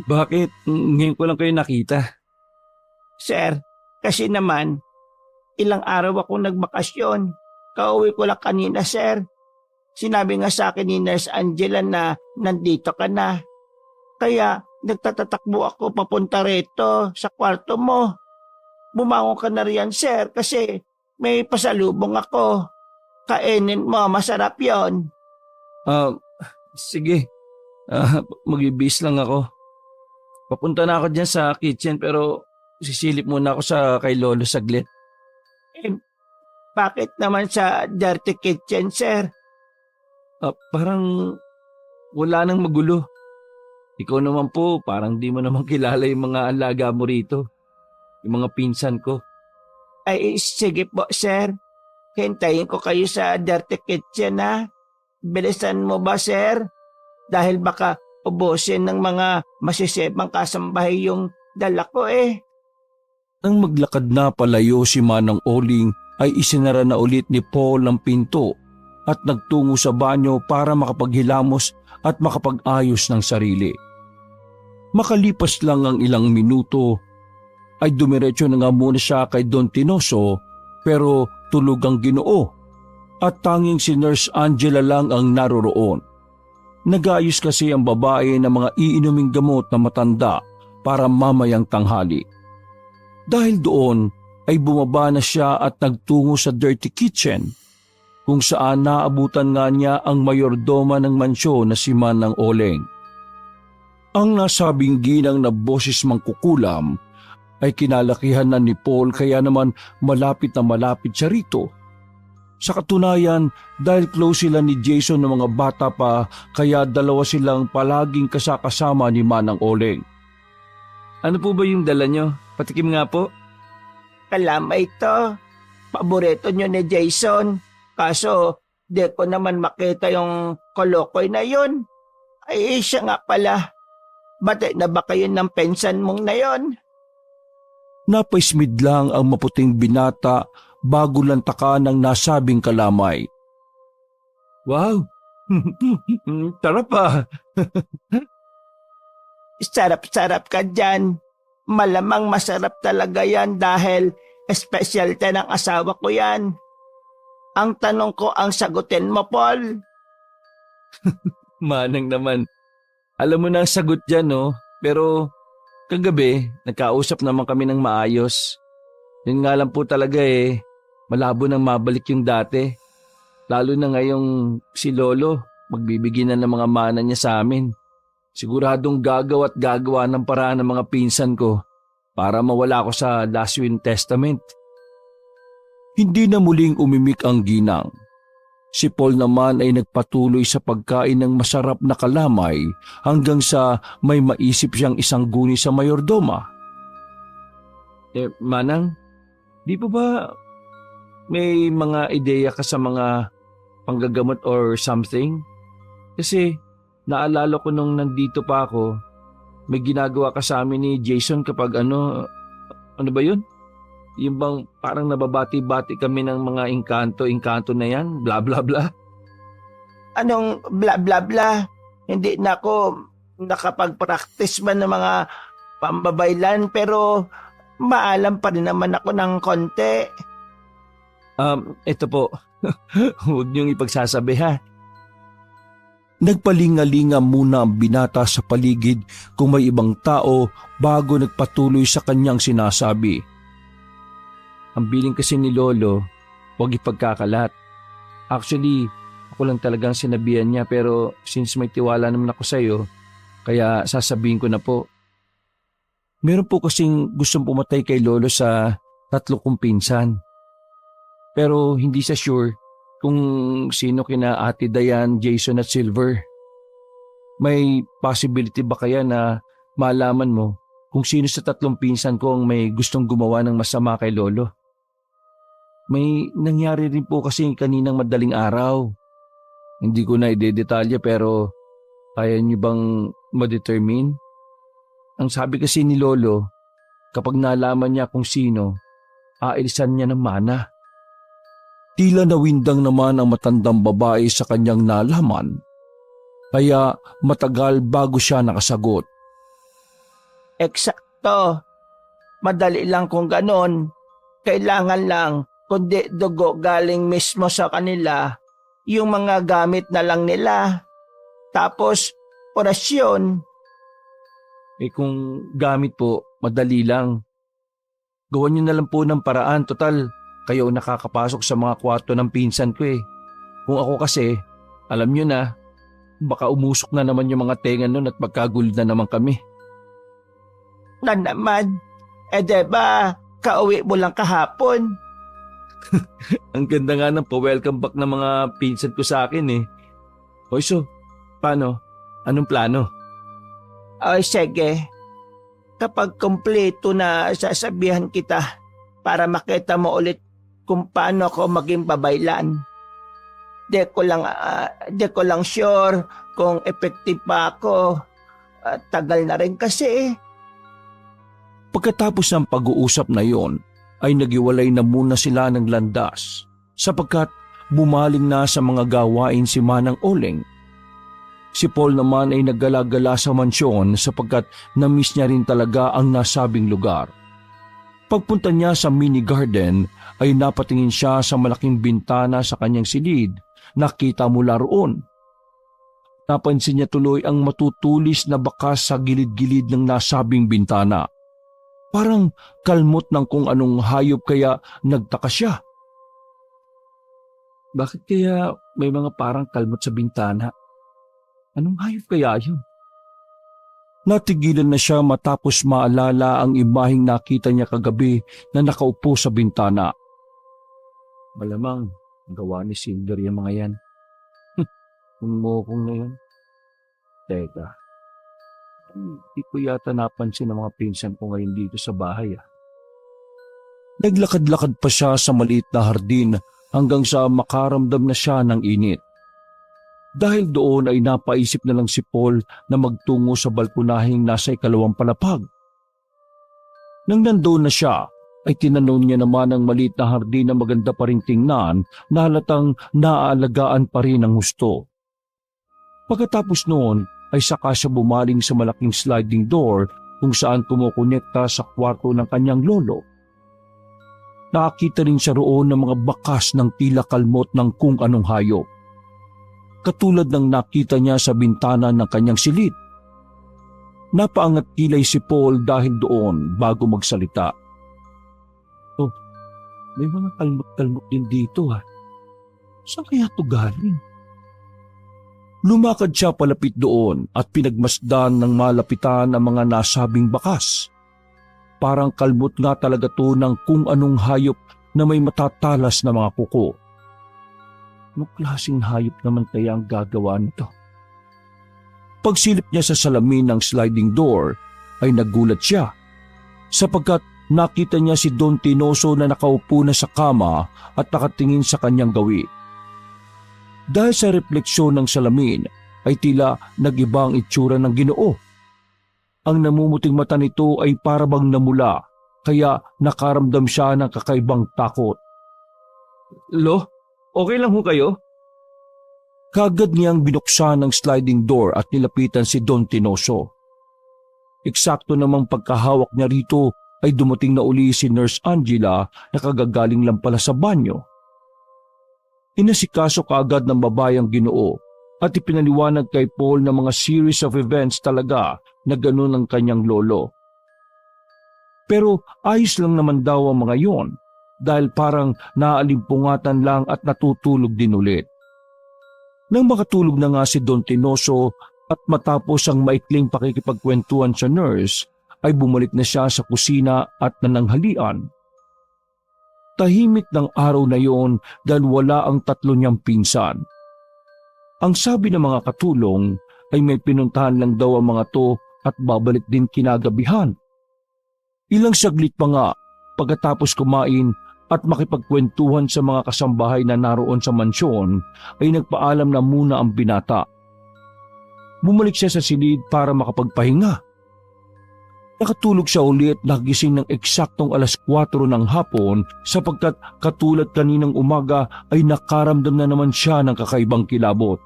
S3: Bakit? Ngayon ko lang kayo nakita.
S2: Sir, kasi naman, ilang araw ako nagbakasyon. Kauwi ko lang kanina, sir. Sinabi nga sa akin ni Nurse Angela na nandito ka na. Kaya nagtatatakbo ako papunta rito sa kwarto mo. Bumangon ka na riyan, sir, kasi may pasalubong ako. Kainin mo, masarap yon.
S3: Sige. Magbibis lang ako. Papunta na ako dyan sa kitchen pero sisilip muna ako sa kay Lolo saglit.
S2: Bakit naman sa dirty kitchen, sir?
S3: Parang wala nang magulo. Ikaw naman po, parang di mo naman kilala yung mga alaga mo rito. Yung mga pinsan ko.
S2: Ay, sige po, sir. Hintayin ko kayo sa dirty kitchen, ha? Bilisan mo ba, sir? Dahil baka ubusin ng mga masisibang kasambahay yung dala ko, eh.
S1: Nang maglakad na palayo si Manang Oling ay isinara na ulit ni Paul ang pinto at nagtungo sa banyo para makapaghilamos at makapag-ayos ng sarili. Makalipas lang ang ilang minuto ay dumiretso na nga muna siya kay Don Tinoso pero tulog ang Ginoo at tanging si Nurse Angela lang ang naroroon. Nag-ayos kasi ang babae ng mga iinuming gamot na matanda para mamayang tanghali. Dahil doon ay bumaba na siya at nagtungo sa dirty kitchen kung saan naabutan nga niya ang mayordoma ng mansyon na si Manang Oling. Ang nasabing ginang na boses mangkukulam ay kinalakihan na ni Paul kaya naman malapit na malapit siya rito. Sa katunayan, dahil close sila ni Jason ng mga bata pa kaya dalawa silang palaging kasakasama ni Manang Oling.
S3: Ano po ba yung dala nyo? Patikim nga po.
S2: Kalamay ito. Paborito nyo ni Jason. Kaso, di ko naman makita yung kolokoy na yun. Ay, siya nga pala. Batay na ba kayo ng pensan mong na yun?
S1: Napaismid lang ang maputing binata bago lantaka ng nasabing kalamay.
S3: Wow! Tara pa!
S2: Sarap-sarap ka dyan. Malamang masarap talaga yan dahil espesyalite ng asawa ko yan. Ang tanong ko ang sagutin mo, Paul.
S3: Manang naman. Alam mo na ang sagot dyan, no? Pero kagabi, nagkausap naman kami ng maayos. Yun nga lang po talaga malabo nang mabalik yung dati. Lalo na ngayong si Lolo, magbibigyan na ng mga mana niya sa amin. Siguradong gagawa at gagawa ng paraan ng mga pinsan ko para mawala ako sa Last Will and Testament.
S1: Hindi na muling umimik ang ginang. Si Paul naman ay nagpatuloy sa pagkain ng masarap na kalamay hanggang sa may maisip siyang isang guni sa mayordoma.
S3: Manang, di po ba may mga ideya ka sa mga panggagamot or something? Kasi naalala ko nung nandito pa ako, may ginagawa ka sa amin ni Jason kapag ano ba yun? Yung bang parang nababati-bati kami ng mga engkanto na yan, bla bla bla.
S2: Anong bla bla bla?
S3: Hindi na ako nakapag-practice man ng mga pambabaylan pero maalam pa rin naman ako ng konti.
S2: Ito po. Huwag niyong ipagsasabi ha.
S1: Nagpalingalinga muna ang binata sa paligid kung may ibang tao bago nagpatuloy sa kanyang sinasabi.
S2: Ang biling kasi ni Lolo, huwag ipagkakalat. Actually, ako lang talagang sinabihan niya pero since may tiwala naman ako sa iyo, kaya sasabihin ko na po. Meron po kasing gustong pumatay kay Lolo sa 3 kong pinsan. Pero hindi siya sure kung sino kina Ate Dayan, Jason at Silver. May possibility ba kaya na malaman mo kung sino sa 3 pinsan ko ang may gustong gumawa ng masama kay Lolo? May nangyari rin po kasi kaninang madaling araw. Hindi ko na idedetalye pero kaya niyo bang ma-determine? Ang sabi kasi ni Lolo, kapag nalaman niya kung sino, ailisan niya ng mana.
S1: Tila nawindang naman ang matandang babae sa kanyang nalaman, kaya matagal bago siya nakasagot.
S3: Eksakto. Madali lang kung ganon. Kailangan lang, kundi dugo galing mismo sa kanila, yung mga gamit na lang nila. Tapos, orasyon.
S2: Kung gamit po, madali lang. Gawan niyo na lang po ng paraan. Total, kayo nakakapasok sa mga kwarto ng pinsan ko eh. Kung ako kasi, alam niyo na, baka umusok na naman yung mga tenga nun at magkagulo na naman kami.
S3: Na naman, diba, kauwi mo lang kahapon.
S2: Ang ganda nga ng pa-welcome back ng mga pinsan ko sa akin eh. Hoy, so, paano? Anong plano?
S3: Ay, sige. Kapag kompleto na sasabihan kita para makita mo ulit kung paano ako maging babaylan. Di ko lang sure kung effective pa ako. Tagal na rin kasi.
S1: Pagkatapos ng pag-uusap na iyon, ay nagiwalay na muna sila ng landas sapagkat bumaling na sa mga gawain si Manang Oleng. Si Paul naman ay naggalagala sa mansyon sapagkat na-miss niya rin talaga ang nasabing lugar. Pagpunta niya sa mini garden ay napatingin siya sa malaking bintana sa kanyang silid. Nakita mula roon. Napansin niya tuloy ang matutulis na bakas sa gilid-gilid ng nasabing bintana. Parang kalmot ng kung anong hayop kaya nagtaka siya.
S2: Bakit kaya may mga parang kalmot sa bintana? Anong hayop kaya yun?
S1: Natigilan na siya matapos maalala ang imaheng nakita niya kagabi na nakaupo sa bintana.
S2: Malamang gawa ni Silver yung mga yan. Kumukong na yun. Teka, hindi ko yata napansin ang mga pinsan ko ngayon dito sa bahay ah.
S1: Naglakad-lakad pa siya sa maliit na hardin hanggang sa makaramdam na siya ng init. Dahil doon ay napaisip na lang si Paul na magtungo sa balkonaheng nasa 2 palapag. Nang nandoon na siya, ay tinanong niya naman ang maliit na hardin na maganda pa rin tingnan na halatang naaalagaan pa rin ang husto. Pagkatapos noon ay saka siya bumaling sa malaking sliding door kung saan kumukonekta sa kwarto ng kanyang lolo. Nakakita rin siya roon ng mga bakas ng tila kalmot ng kung anong hayop. Katulad ng nakita niya sa bintana ng kanyang silid. Napaangat kilay si Paul dahil doon bago magsalita.
S2: Oh, may mga kalmot-kalmot din dito ha. Saan kaya ito galing?
S1: Lumakad siya palapit doon at pinagmasdan ng malapitan ang mga nasabing bakas. Parang kalmot nga talaga to ng kung anong hayop na may matatalas na mga kuko. Anong klaseng hayop naman kaya ang gagawa nito? Pagsilip niya sa salamin ng sliding door ay nagulat siya sapagkat nakita niya si Don Tinoso na nakaupo na sa kama at nakatingin sa kanyang gawi. Dahil sa refleksyon ng salamin ay tila nag-iba ang itsura ng Ginoo. Ang namumuting mata nito ay parabang namula kaya nakaramdam siya ng kakaibang takot.
S2: Lo, okay lang ho kayo?
S1: Kagad niyang binuksan ang sliding door at nilapitan si Don Tinoso. Eksakto namang pagkahawak niya rito ay dumating na uli si Nurse Angela na kagagaling lang pala sa banyo. Inasikaso kaagad ng babayang Ginoo at ipinaliwanag kay Paul na mga series of events talaga na ganun ang kanyang lolo. Pero ayos lang naman daw ang mga yon dahil parang naalimpungatan lang at natutulog din ulit. Nang makatulog na nga si Don Tinoso at matapos ang maikling pakikipagkwentuhan sa nurse, ay bumalik na siya sa kusina at nananghalian. Tahimik ng araw na yon dahil wala ang tatlo niyang pinsan. Ang sabi ng mga katulong ay may pinuntahan lang daw ang mga to at babalik din kinagabihan. Ilang saglit pa nga pagkatapos kumain at makipagkwentuhan sa mga kasambahay na naroon sa mansyon ay nagpaalam na muna ang binata. Bumalik siya sa silid para makapagpahinga. Nakatulog siya ulit nagising ng eksaktong 4:00 ng hapon sapagkat katulad kaninang umaga ay nakaramdam na naman siya ng kakaibang kilabot.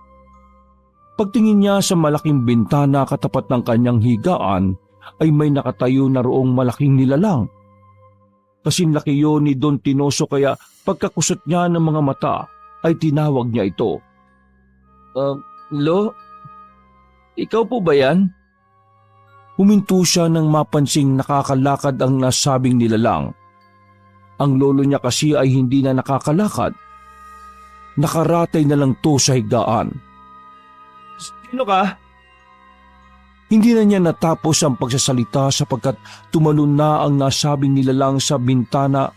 S1: Pagtingin niya sa malaking bintana katapat ng kanyang higaan ay may nakatayo na roong malaking nilalang. Kasinlaki yun ni Don Tinoso kaya pagkakusot niya ng mga mata ay tinawag niya ito. Lo? Ikaw po ba yan? Huminto siya nang mapansing nakakalakad ang nasabing nilalang. Ang lolo niya kasi ay hindi na nakakalakad. Nakaratay na lang to sa higaan. Sino ka? Hindi na niya natapos ang pagsasalita sapagkat tumalon na ang nasabing nilalang sa bintana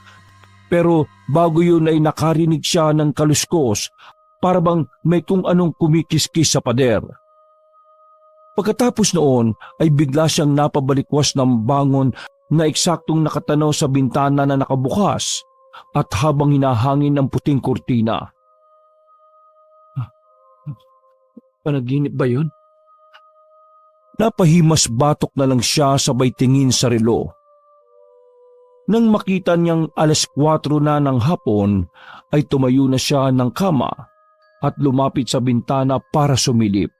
S1: pero bago yun ay nakarinig siya ng kaluskos para bang may kung anong kumikiskis sa pader. Pagkatapos noon ay bigla siyang napabalikwas ng bangon na eksaktong nakatanaw sa bintana na nakabukas at habang hinahangin ng puting kurtina. Panaginip ba yun? Napahimas batok na lang siya sabay tingin sa relo. Nang makita niyang 4:00 na ng hapon ay tumayo na siya ng kama at lumapit sa bintana para sumilip.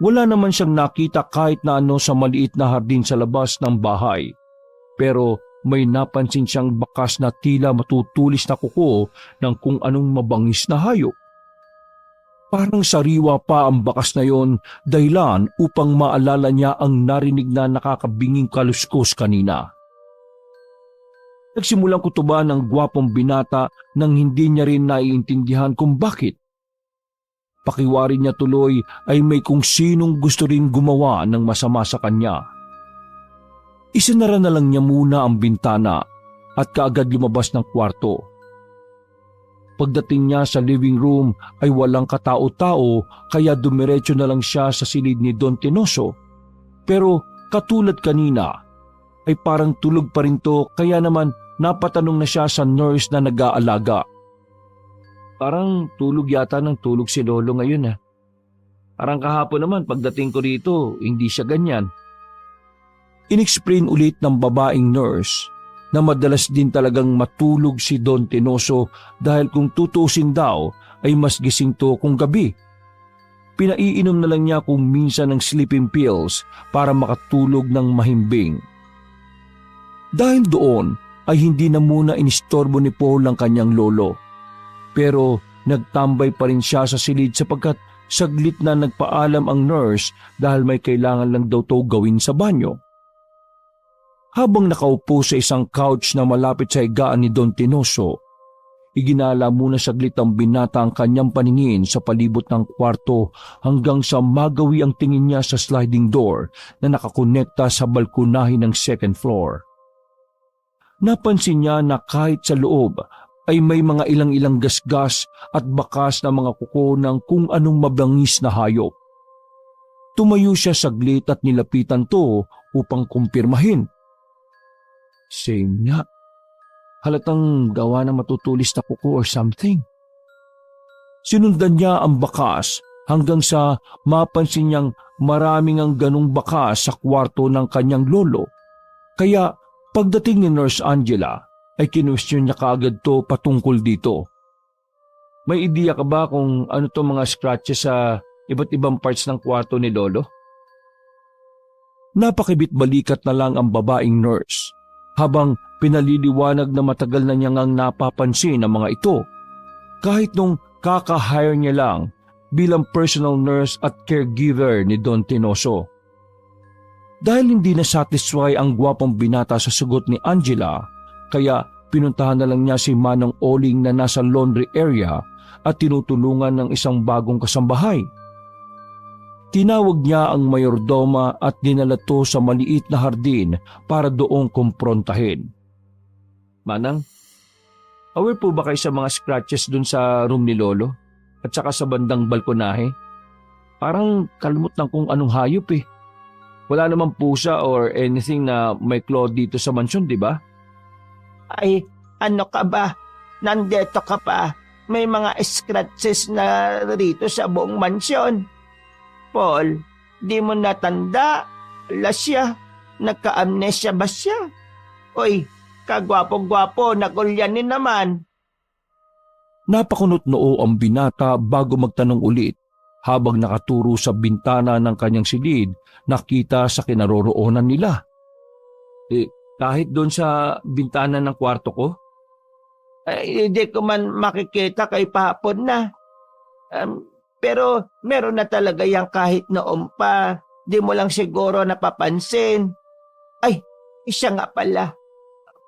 S1: Wala naman siyang nakita kahit na ano sa maliit na hardin sa labas ng bahay. Pero may napansin siyang bakas na tila matutulis na kuko ng kung anong mabangis na hayop. Parang sariwa pa ang bakas na yon dahilan upang maalala niya ang narinig na nakakabinging kaluskos kanina. Nagsimulang kutuban ng gwapong binata nang hindi niya rin naiintindihan kung bakit. Pakiwari niya tuloy ay may kung sinong gusto rin gumawa ng masama sa kanya. Isinara na lang niya muna ang bintana at kaagad lumabas ng kwarto. Pagdating niya sa living room ay walang katao-tao kaya dumiretso na lang siya sa silid ni Don Tinoso. Pero katulad kanina ay parang tulog pa rin to kaya naman napatanong na siya sa nurse na nag-aalaga. Parang tulog yata ng tulog si Lolo ngayon . Parang kahapon naman pagdating ko rito hindi siya ganyan. Inexplain ulit ng babaeng nurse na madalas din talagang matulog si Don Tinoso dahil kung tutusin daw ay mas gising to kung gabi. Pinaiinom na lang niya kung minsan ng sleeping pills para makatulog ng mahimbing. Dahil doon ay hindi na muna inistorbo ni Paul ang kanyang lolo. Pero nagtambay pa rin siya sa silid sapagkat saglit na nagpaalam ang nurse dahil may kailangan lang daw to gawin sa banyo. Habang nakaupo sa isang couch na malapit sa higaan ni Don Tinoso, iginala muna saglit ang binata ang kanyang paningin sa palibot ng kwarto hanggang sa magawi ang tingin niya sa sliding door na nakakonekta sa balkonahe ng second floor. Napansin niya na kahit sa loob ay may mga ilang-ilang gasgas at bakas na mga kuko ng kung anong mabangis na hayop. Tumayo siya saglit at nilapitan to upang kumpirmahin. Same nga. Halatang gawa na matutulis na kuko or something. Sinundan niya ang bakas hanggang sa mapansin niyang maraming ang ganong bakas sa kwarto ng kanyang lolo. Kaya pagdating ni Nurse Angela ay kinwestiyon niya kaagad to patungkol dito.
S3: May ideya ka ba kung ano to mga scratches sa iba't ibang parts ng kwarto ni Lolo? Napakibit balikat na lang ang babaeng nurse habang pinaliliwanag na matagal na niya ngang napapansin ang mga ito kahit nung kaka-hire niya lang bilang personal nurse at caregiver ni Don Tinoso. Dahil hindi na satisfy ang gwapong binata sa sagot ni Angela, kaya pinuntahan na lang niya si Manong Oling na nasa laundry area at tinutulungan ng isang bagong kasambahay. Tinawag niya ang mayordoma at dinala to sa maliit na hardin para doong kumprontahin. Manang, aware po ba kayo sa mga scratches dun sa room ni Lolo at saka sa bandang balkonahe? Parang kalmot ng kung anong hayop eh. Wala namang pusa or anything na may claw dito sa mansyon, di ba?
S2: Ay, ano ka ba? Nandito ka pa. May mga scratches na rito sa buong mansyon. Paul, di mo natanda? Wala siya. Nagka-amnesia ba siya? Uy, kagwapo-gwapo, nagulyanin naman.
S3: Napakunot noo ang binata bago magtanong ulit. Habang nakaturo sa bintana ng kanyang silid, nakita sa kinaroroonan nila. Kahit doon sa bintana ng kwarto ko?
S2: Ay, hindi ko man makikita kay pahapon na. Pero meron na talaga yang kahit noon pa. Di mo lang siguro napapansin. Ay, siya nga pala.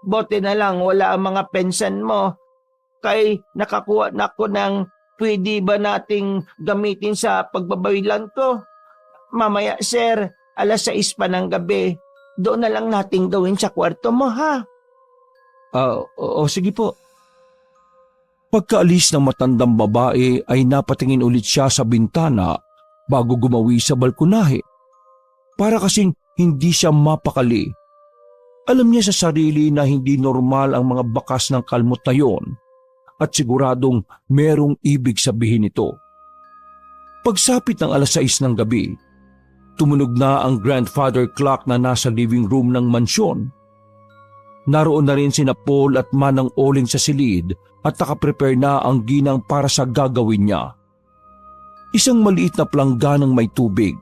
S2: Bote na lang wala ang mga pensan mo. Kay nakakuha na ko ng pwede ba nating gamitin sa pagbabawilan ko? Mamaya sir, 6:00 pa ng gabi. Doon na lang nating gawin sa kwarto mo ha.
S3: Sige po. Pagkaalis ng matandang babae ay napatingin ulit siya sa bintana bago gumawi sa balkonahe. Para kasing hindi siya mapakali. Alam niya sa sarili na hindi normal ang mga bakas ng kalmot na yon at siguradong merong ibig sabihin ito. Pagsapit ng 6:00 ng gabi, tumunog na ang grandfather clock na nasa living room ng mansyon. Naroon na rin sina Paul at Manang Oling sa silid at nakaprepare na ang ginang para sa gagawin niya. Isang maliit na plangganang may tubig,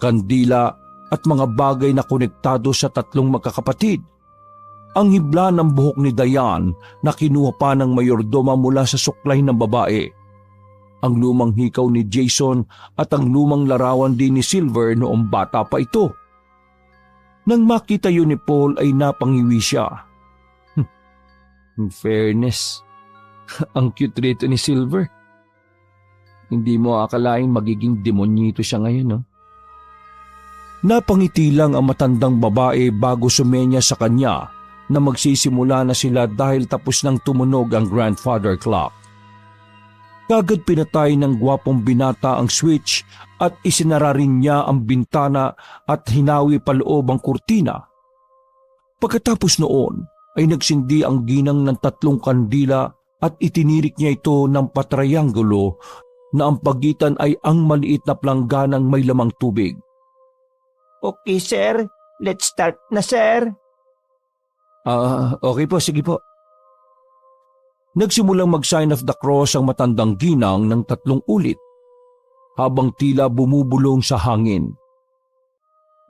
S3: kandila at mga bagay na konektado sa 3 magkakapatid. Ang hibla ng buhok ni Dayan na kinuha pa ng mayordoma mula sa suklay ng babae. Ang lumang hikaw ni Jason at ang lumang larawan din ni Silver noong bata pa ito. Nang makita yun ni Paul ay napangiwi siya. In fairness, ang cute rito ni Silver. Hindi mo akalaing magiging demonyito siya ngayon, no? Napangiti lang ang matandang babae bago sumenya sa kanya na magsisimula na sila dahil tapos nang tumunog ang grandfather clock. Kagad pinatay ng gwapong binata ang switch at isinara rin niya ang bintana at hinawi paloob ang kurtina. Pagkatapos noon ay nagsindi ang ginang ng 3 kandila at itinirik niya ito ng patrianggulo na ang pagitan ay ang maliit na plangganang may lamang tubig.
S2: Okay sir, let's start na sir.
S3: Okay po, sige po. Nagsimulang mag-sign of the cross ang matandang ginang ng 3 ulit habang tila bumubulong sa hangin.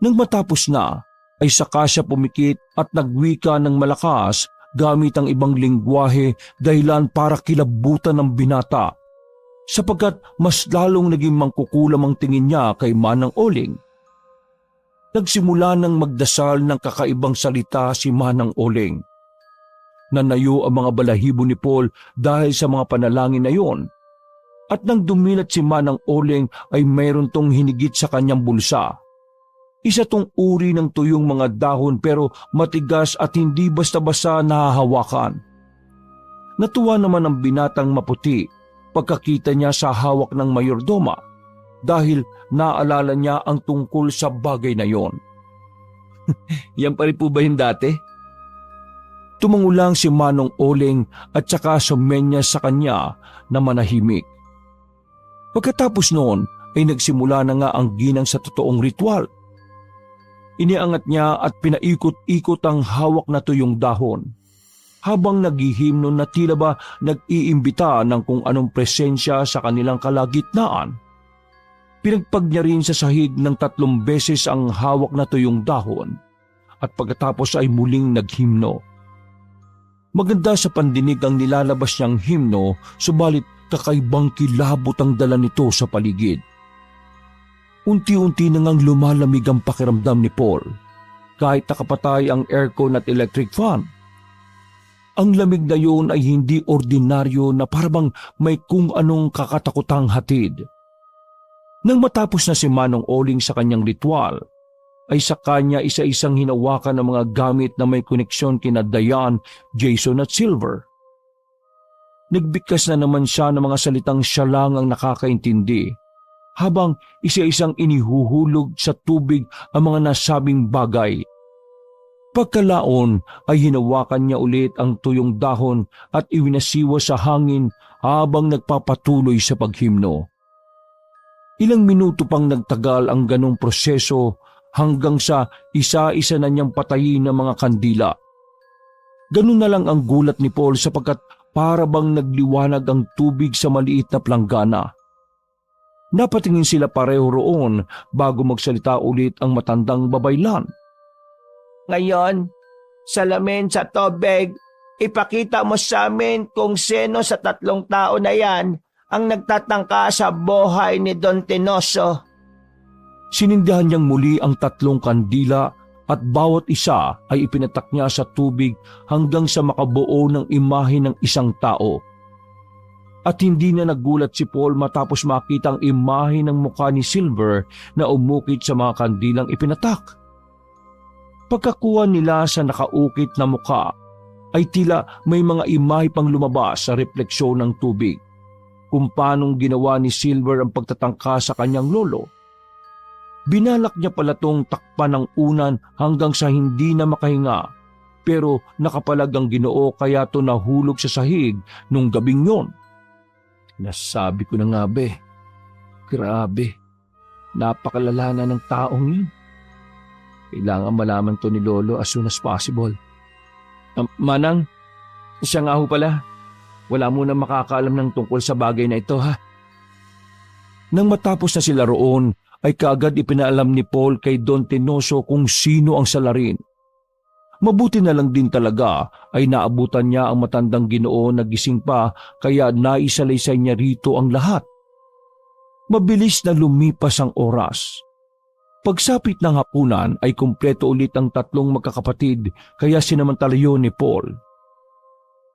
S3: Nang matapos na ay saka siya pumikit at nagwika ng malakas gamit ang ibang lingwahe dahilan para kilabutan ng binata sapagkat mas lalong naging mangkukulam ang tingin niya kay Manang Oling. Nagsimula ng magdasal ng kakaibang salita si Manang Oling. Nanayo ang mga balahibo ni Paul dahil sa mga panalangin na yon. At nang dumilat si Manang Oling ay mayroon tong hinigit sa kanyang bulsa. Isa tong uri ng tuyong mga dahon pero matigas at hindi basta-basta nahahawakan. Natuwa naman ang binatang maputi pagkakita niya sa hawak ng mayordoma dahil naalala niya ang tungkol sa bagay na yon. Yan pa rin po ba yung dati? Tumangulang si Manong Oling at saka sumenya sa kanya na manahimik. Pagkatapos noon ay nagsimula na nga ang ginang sa totoong ritual. Iniangat niya at pinaikot-ikot ang hawak na tuyong dahon.
S1: habang naghihimno na tila ba nag-iimbita ng kung anong presensya sa kanilang kalagitnaan. Pinagpag niya rin sa sahig ng 3 beses ang hawak na tuyong dahon at pagkatapos ay muling naghimno. Maganda sa pandinig ang nilalabas niyang himno, subalit kakaibang kilabot ang dala nito sa paligid. Unti-unti na ngang lumalamig ang pakiramdam ni Paul, kahit nakapatay ang aircon at electric fan. Ang lamig na yun ay hindi ordinaryo na parang may kung anong kakatakutang hatid. Nang matapos na si Manong Oling sa kanyang ritual, ay sa kanya isa-isang hinawakan ng mga gamit na may koneksyon kina Diane, Jason at Silver. Nagbigkas na naman siya ng mga salitang siya lang ang nakakaintindi, habang isa-isang inihuhulog sa tubig ang mga nasabing bagay. Pagkalaon ay hinawakan niya ulit ang tuyong dahon at iwinasiwa sa hangin habang nagpapatuloy sa paghimno. Ilang minuto pang nagtagal ang ganong proseso hanggang sa isa-isa na niyang patayin ng mga kandila. Ganun na lang ang gulat ni Paul sapagkat para bang nagliwanag ang tubig sa maliit na planggana. Napatingin sila pareho roon bago magsalita ulit ang matandang babaylan.
S2: Ngayon, salamin sa tubig, ipakita mo sa amin kung sino sa 3 tao na yan ang nagtatangka sa buhay ni Don Tinoso.
S1: Sinindihan niyang muli ang 3 kandila at bawat isa ay ipinatak niya sa tubig hanggang sa makabuo ng imahe ng isang tao. At hindi na nagulat si Paul matapos makita ang imahe ng mukha ni Silver na umukit sa mga kandilang ipinatak. Pagkakuha nila sa nakaukit na mukha, ay tila may mga imahe pang lumabas sa refleksyon ng tubig, kung paanong ginawa ni Silver ang pagtatangka sa kanyang lolo. Binalak niya pala tong takpan ng unan hanggang sa hindi na makahinga, pero nakapalag ang Ginoo kaya to nahulog sa sahig nung gabing yon. Nasabi ko na nga be, grabe, napakalala na ng taong yun. Kailangan malaman to ni Lolo as soon as possible. Manang, siya nga ho pala. Wala mo na makakaalam ng tungkol sa bagay na ito, ha? Nang matapos na sila roon, ay kaagad ipinaalam ni Paul kay Don Tinoso kung sino ang salarin. Mabuti na lang din talaga ay naabutan niya ang matandang Ginoo na gising pa kaya naisalaysay niya rito ang lahat. Mabilis na lumipas ang oras. Pagsapit ng hapunan ay kumpleto ulit ang 3 magkakapatid kaya sinamantala yun ni Paul.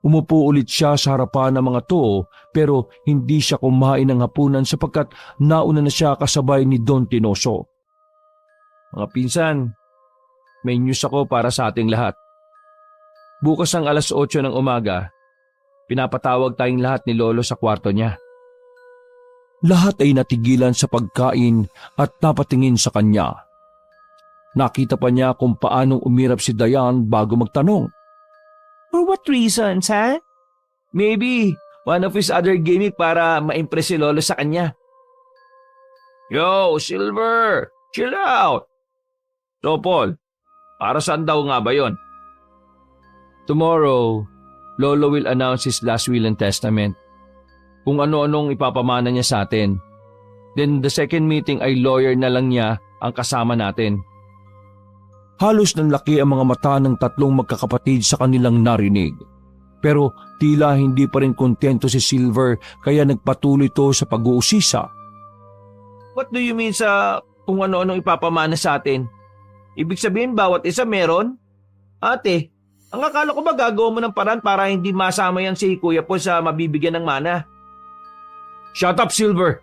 S1: Umupo ulit siya sa harapan ng mga to pero hindi siya kumain ng hapunan sapagkat nauna na siya kasabay ni Don Tinoso. Mga pinsan, may news ako para sa ating lahat. Bukas ang 8:00 ng umaga, pinapatawag tayong lahat ni Lolo sa kwarto niya. Lahat ay natigilan sa pagkain at napatingin sa kanya. Nakita pa niya kung paanong umirap si Diane bago magtanong.
S2: For what reasons, ha? Maybe one of his other gimmick para ma-impress si Lolo sa kanya. Yo, Silver! Chill out! So, Paul, para saan daw nga ba yon? Tomorrow, Lolo will announce his last will and testament. Kung ano-anong ipapamana niya sa atin. Then the second meeting ay lawyer na lang niya ang kasama natin.
S1: Halos nanlaki ang mga mata ng 3 magkakapatid sa kanilang narinig. Pero tila hindi pa rin kontento si Silver kaya nagpatuloy to sa pag-uusisa.
S2: What do you mean sa kung ano-anong ipapamana sa atin? Ibig sabihin bawat isa meron? Ate, ang akala ko ba gagawa mo ng paraan para hindi masama yan si Kuya Paul sa mabibigyan ng mana? Shut up, Silver!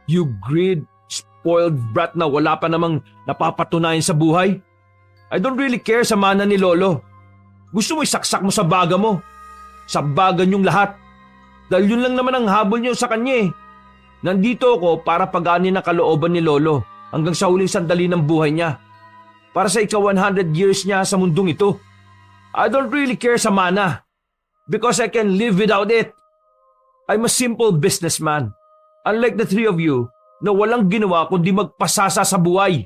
S2: You greed, spoiled brat na wala pa namang napapatunayan sa buhay. I don't really care sa mana ni Lolo. Gusto mo isaksak mo sa baga mo. Sa baga niyong lahat. Dahil yun lang naman ang habol niyo sa kanya eh. Nandito ako para pagaanin ang kalooban ni Lolo hanggang sa huling sandali ng buhay niya. Para sa ika-100 years niya sa mundong ito. I don't really care sa mana. Because I can live without it. I'm a simple businessman. Unlike the 3 of you na walang ginawa kundi magpasasa sa buhay.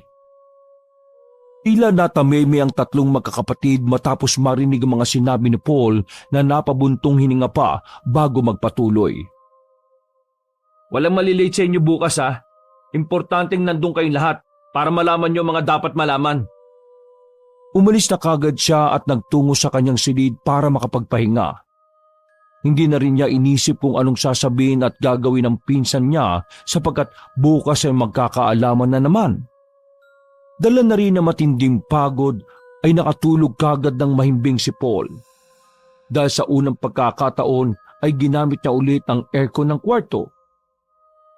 S1: Tila natameme ang tatlong magkakapatid matapos marinig ang mga sinabi ni Paul na napabuntong hininga pa bago magpatuloy.
S2: Walang malilate sa inyo bukas ha. Importanteng nandun kayong lahat para malaman nyo mga dapat malaman.
S1: Umalis na kagad siya at nagtungo sa kanyang silid para makapagpahinga. Hindi na rin niya inisip kung anong sasabihin at gagawin ng pinsan niya sapagkat bukas ay magkakaalaman na naman. Dala na rin na matinding pagod ay nakatulog kagad ng mahimbing si Paul. Dahil sa unang pagkakataon ay ginamit niya ulit ang aircon ng kwarto.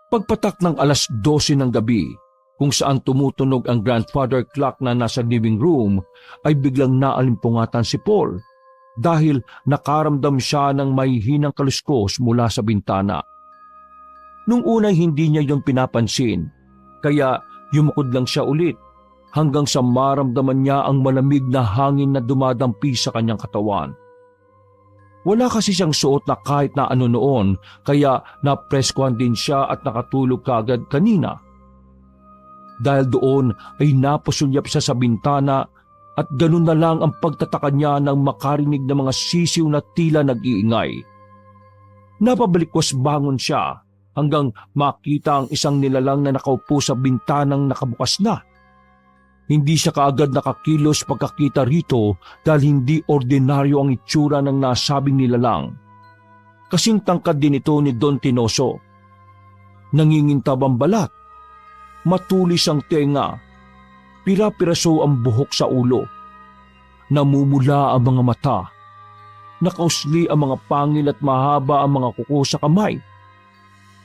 S1: Pagpatak ng 12:00 ng gabi, kung saan tumutunog ang grandfather clock na nasa living room, ay biglang naalimpungatan si Paul dahil nakaramdam siya ng may hinang kaluskos mula sa bintana. Nung unay hindi niya yung pinapansin, kaya yumukod lang siya ulit hanggang sa maramdaman niya ang malamig na hangin na dumadampi sa kanyang katawan. Wala kasi siyang suot na kahit na ano noon, kaya napreskuhan din siya at nakatulog kagad kanina. Dahil doon ay napasulyap siya sa bintana at ganun na lang ang pagtataka niya nang makarinig ng mga sisiw na tila nag-iingay. Napabalikwas bangon siya hanggang makita ang isang nilalang na nakaupo sa bintanang nakabukas na. Hindi siya kaagad nakakilos pagkakita rito dahil hindi ordinaryo ang itsura ng nasabing nilalang. Kasing tangkad din ito ni Don Tinoso. Nangingintab ang balat, matulis ang tenga, pira-piraso ang buhok sa ulo, namumula ang mga mata, nakausli ang mga pangil at mahaba ang mga kuko sa kamay.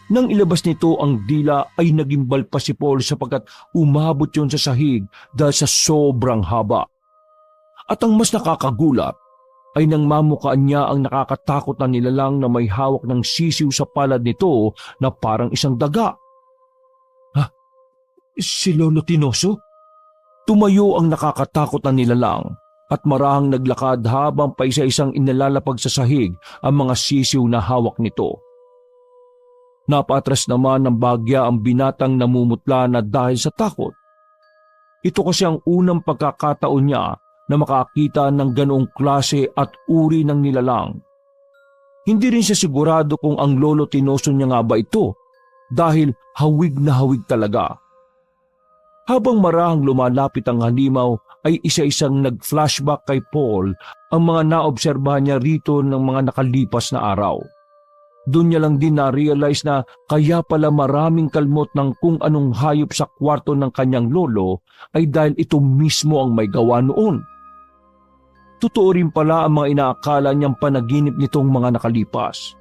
S1: Nang ilabas nito ang dila ay nagimbal pa si Paul sapagkat umabot yon sa sahig dahil sa sobrang haba. At ang mas nakakagulat ay nang mamukaan niya ang nakakatakot na nilalang na may hawak ng sisiw sa palad nito na parang isang daga. Ha? Si Lolo Tinoso? Tumayo ang nakakatakot na nilalang at marahang naglakad habang pa isa-isang inalalapag sa sahig ang mga sisiw na hawak nito. Napatras naman ng bagya ang binatang namumutla na dahil sa takot. Ito kasi ang unang pagkakataon niya na makakita ng ganoong klase at uri ng nilalang. Hindi rin siya sigurado kung ang Lolo Tinoso niya nga ba ito dahil hawig na hawig talaga. Habang marahang lumalapit ang halimaw ay isa-isang nag-flashback kay Paul ang mga naobserbahan niya rito ng mga nakalipas na araw. Doon niya lang din na-realize na kaya pala maraming kalmot ng kung anong hayop sa kwarto ng kanyang lolo ay dahil ito mismo ang may gawa noon. Totoo rin pala ang mga inaakala niyang panaginip nitong mga nakalipas.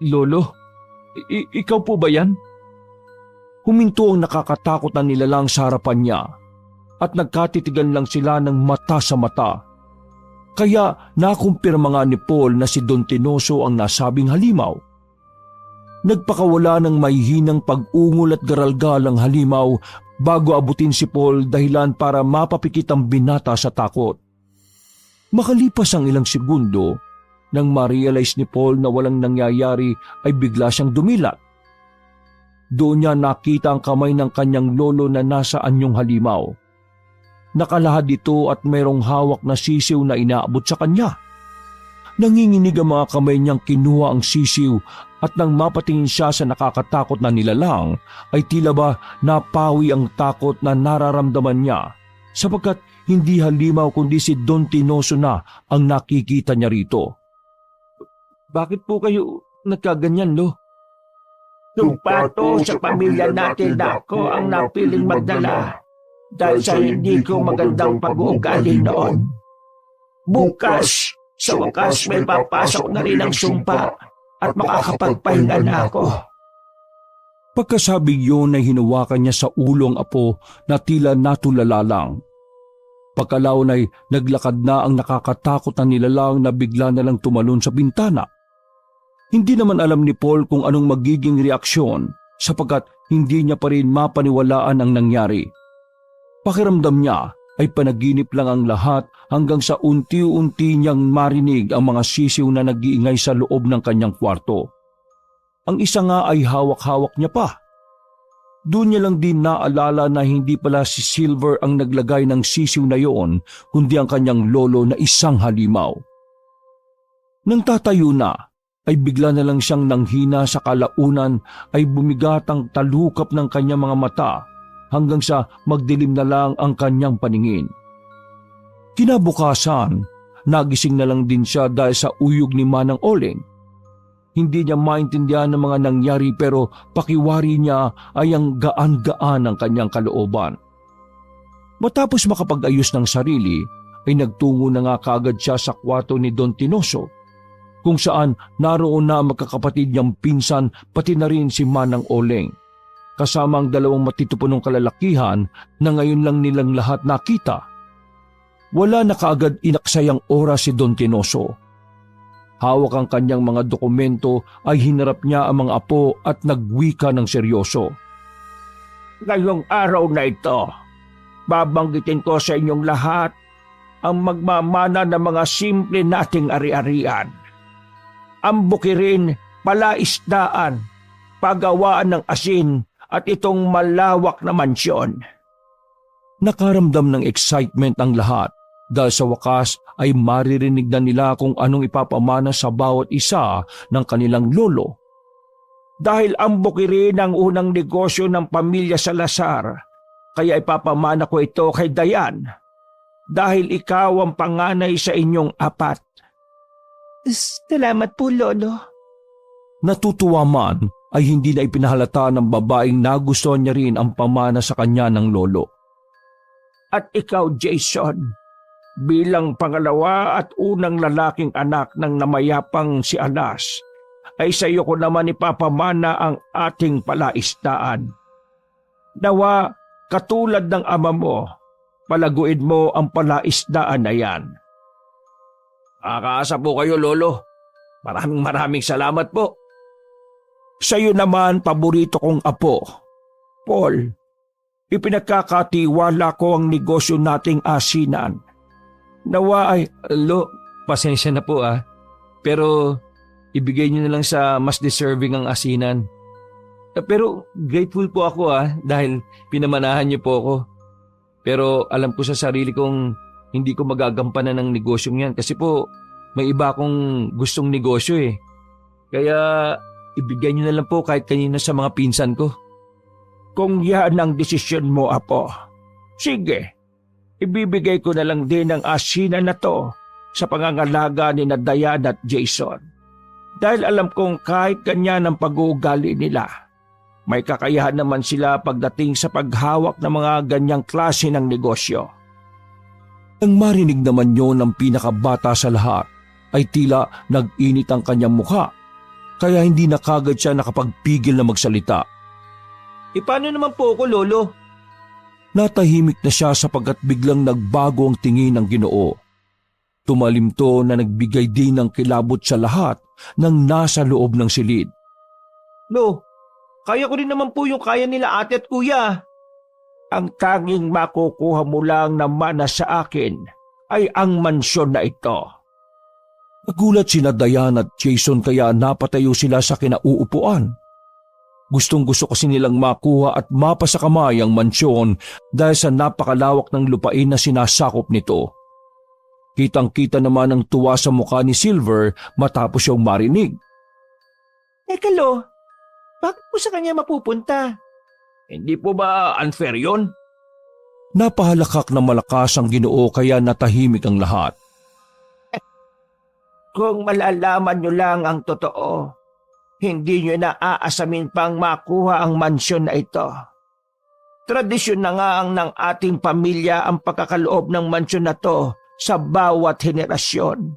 S1: Lolo, ikaw po ba yan? Huminto ang nakakatakot na nilalang sa harapan niya at nagkatitigan lang sila ng mata sa mata. Kaya nakumpirma nga ni Paul na si Don Tinoso ang nasabing halimaw. Nagpakawala ng mahihinang pag-ungol at garalgal ang halimaw bago abutin si Paul dahilan para mapapikit ang binata sa takot. Makalipas ang ilang segundo, nang ma-realize ni Paul na walang nangyayari ay bigla siyang dumilat. Doon niya nakita ang kamay ng kanyang lolo na nasa anyong halimaw. Nakalahad ito at mayroong hawak na sisiw na inaabot sa kanya. Nanginginig ang mga kamay niyang kinuha ang sisiw at nang mapatingin siya sa nakakatakot na nilalang ay tila ba napawi ang takot na nararamdaman niya sapagkat hindi halimaw kundi si Don Tinoso na ang nakikita niya rito. Bakit po kayo nagkaganyan, Lo?
S3: Tumpato sa pamilya natin na ako ang napiling magdala dahil sa hindi ko magandang pag-uugali noon. Bukas, sa wakas may papasok na rin ang sumpa at makakapagpahinga na ako.
S1: Pagkasabing yun ay hinawakan niya sa ulo ang apo na tila natulala lang. Pagkalaon ay naglakad na ang nakakatakot na nilalang na bigla na lang tumalon sa bintana. Hindi naman alam ni Paul kung anong magiging reaksyon sapagkat hindi niya pa rin mapaniwalaan ang nangyari. Pakiramdam niya ay panaginip lang ang lahat hanggang sa unti-unti niyang marinig ang mga sisiw na nag-iingay sa loob ng kanyang kwarto. Ang isa nga ay hawak-hawak niya pa. Doon niya lang din naalala na hindi pala si Silver ang naglagay ng sisiw na yon, kundi ang kanyang lolo na isang halimaw. Nang tatayo na, ay bigla na lang siyang nanghina sa kalaunan ay bumigat ang talukap ng kanyang mga mata hanggang sa magdilim na lang ang kanyang paningin. Kinabukasan, nagising na lang din siya dahil sa uyog ni Manang Oleng. Hindi niya maintindihan ng mga nangyari pero pakiwari niya ay ang gaan-gaan ng kanyang kalooban. Matapos makapag-ayos ng sarili, ay nagtungo na nga kaagad siya sa kwarto ni Don Tinoso, kung saan naroon na magkakapatid niyang pinsan pati na rin si Manang Oleng, kasama ang dalawang matitupunong kalalakihan na ngayon lang nilang lahat nakita. Wala na kaagad inaksayang oras si Don Tinoso. Hawak ang kanyang mga dokumento ay hinarap niya ang mga apo at nagwika ng seryoso.
S3: Ngayong araw na ito, babanggitin ko sa inyong lahat ang magmamana ng mga simple nating ari-arian. Ang bukirin, palaisdaan, paggawaan ng asin at itong malawak na mansyon.
S1: Nakaramdam ng excitement ang lahat dahil sa wakas ay maririnig na nila kung anong ipapamana sa bawat isa ng kanilang lolo.
S3: Dahil ang bukirin ang unang negosyo ng pamilya Salazar, kaya ipapamana ko ito kay Dayan. Dahil ikaw ang panganay sa inyong apat.
S2: Salamat po, Lolo.
S1: Natutuwa man ay hindi na ipinahalata ng babaeng nagustuhan niya rin ang pamana sa kanya ng lolo.
S3: At ikaw, Jason, bilang pangalawa at unang lalaking anak ng namayapang si Alas, ay sa iyo ko naman ipapamana ang ating palaisdaan. Nawa, katulad ng ama mo, palaguin mo ang palaisdaan na yan. Akaasa po kayo, Lolo. Maraming salamat po. Sa iyo naman, paborito kong apo, Paul, ipinagkakatiwala ko ang negosyo nating asinan. Nawa ay...
S4: Lo, pasensya na po pero ibigay niyo na lang sa mas deserving ang asinan. Pero grateful po ako dahil pinamanahan niyo po ako. Pero alam ko sa sarili kong hindi ko magagampanan ng negosyong yan kasi po may iba akong gustong negosyo Kaya ibigay niyo na lang po kahit kanina sa mga pinsan ko.
S3: Kung yan ang desisyon mo, apo, sige. Ibibigay ko na lang din ang asinan na to sa pangangalaga ni Dayan at Jason. Dahil alam kong kahit ganyan ang pag-uugali nila, may kakayahan naman sila pagdating sa paghawak ng mga ganyang klase ng negosyo.
S1: Ang marinig naman yon ng pinakabata sa lahat ay tila nag-init ang kanyang mukha, kaya hindi na kagad siya nakapagpigil na magsalita.
S2: Paano naman po ako, Lolo?
S1: Natahimik na siya sapagkat biglang nagbago ang tingin ng Ginoo. Tumalim to na nagbigay din ng kilabot sa lahat ng nasa loob ng silid.
S2: Lo, kaya ko rin naman po yung kaya nila ate at kuya.
S3: Ang tanging makukuha mo lang na mana sa akin ay ang mansyon na ito.
S1: Nagulat sina Dayan at Jason kaya napatayo sila sa kinauupuan. Gustong-gusto kasi nilang makuha at mapasakamay ang mansyon dahil sa napakalawak ng lupain na sinasakop nito. Kitang-kita naman ang tuwa sa mukha ni Silver matapos siyang marinig.
S2: Teka, Lo, bakit po sa kanya mapupunta?
S3: Hindi po ba unfair yun?
S1: Napahalakak na malakas ang Ginoo kaya natahimik ang lahat.
S3: Kung malalaman nyo lang ang totoo, hindi nyo na aasamin pang makuha ang mansyon na ito. Tradisyon na nga ang ng ating pamilya ang pagkakaloob ng mansyon na to sa bawat henerasyon.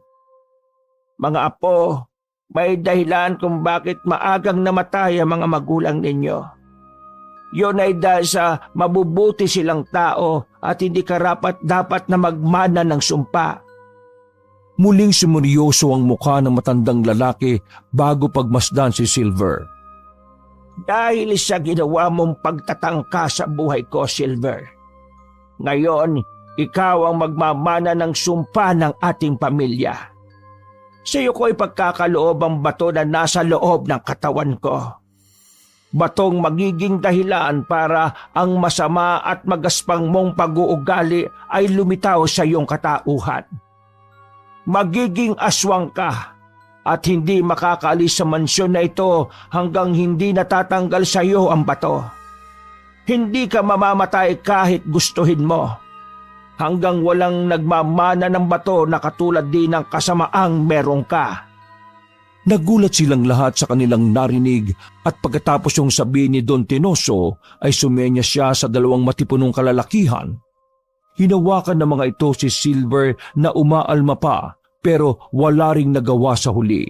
S3: Mga apo, may dahilan kung bakit maagang namatay ang mga magulang ninyo. Yun ay dahil sa mabubuti silang tao at hindi karapat-dapat na magmana ng sumpa.
S1: Muling sumuryoso ang mukha ng matandang lalaki bago pagmasdan si Silver.
S3: Dahil sa ginawa mong pagtatangka sa buhay ko, Silver. Ngayon, ikaw ang magmamana ng sumpa ng ating pamilya. Sa iyo ko ipagkakaloob ang bato na nasa loob ng katawan ko. batong magiging dahilan para ang masama at magaspang mong pag-uugali ay lumitaw sa iyong katauhan. Magiging aswang ka at hindi makakaalis sa mansyon na ito hanggang hindi natatanggal sa iyo ang bato. Hindi ka mamamatay kahit gustuhin mo, hanggang walang nagmamana ng bato na katulad din ng kasamaang meron ka.
S1: Nagulat silang lahat sa kanilang narinig at pagkatapos yung sabihin ni Don Tinoso ay sumenya siya sa dalawang matipunong kalalakihan. Hinawakan ng mga ito si Silver na umaalma pa pero wala ring nagawa sa huli.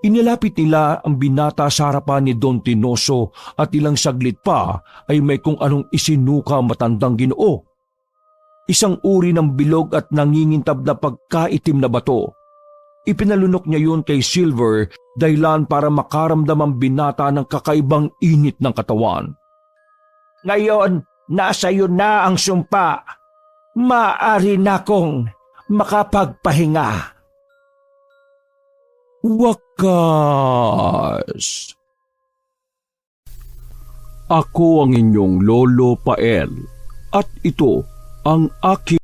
S1: Inilapit nila ang binata sa harapan ni Don Tinoso at ilang saglit pa ay may kung anong isinuka matandang Ginoo. Isang uri ng bilog at nangingintab na pagkaitim na bato. Ipinalunok niya yun kay Silver dahilan para makaramdam ang binata ng kakaibang init ng katawan.
S3: Ngayon, nasa iyo na ang sumpa. Maaari na kong makapagpahinga.
S1: Wakas! Ako ang inyong Lolo Pael at ito ang aking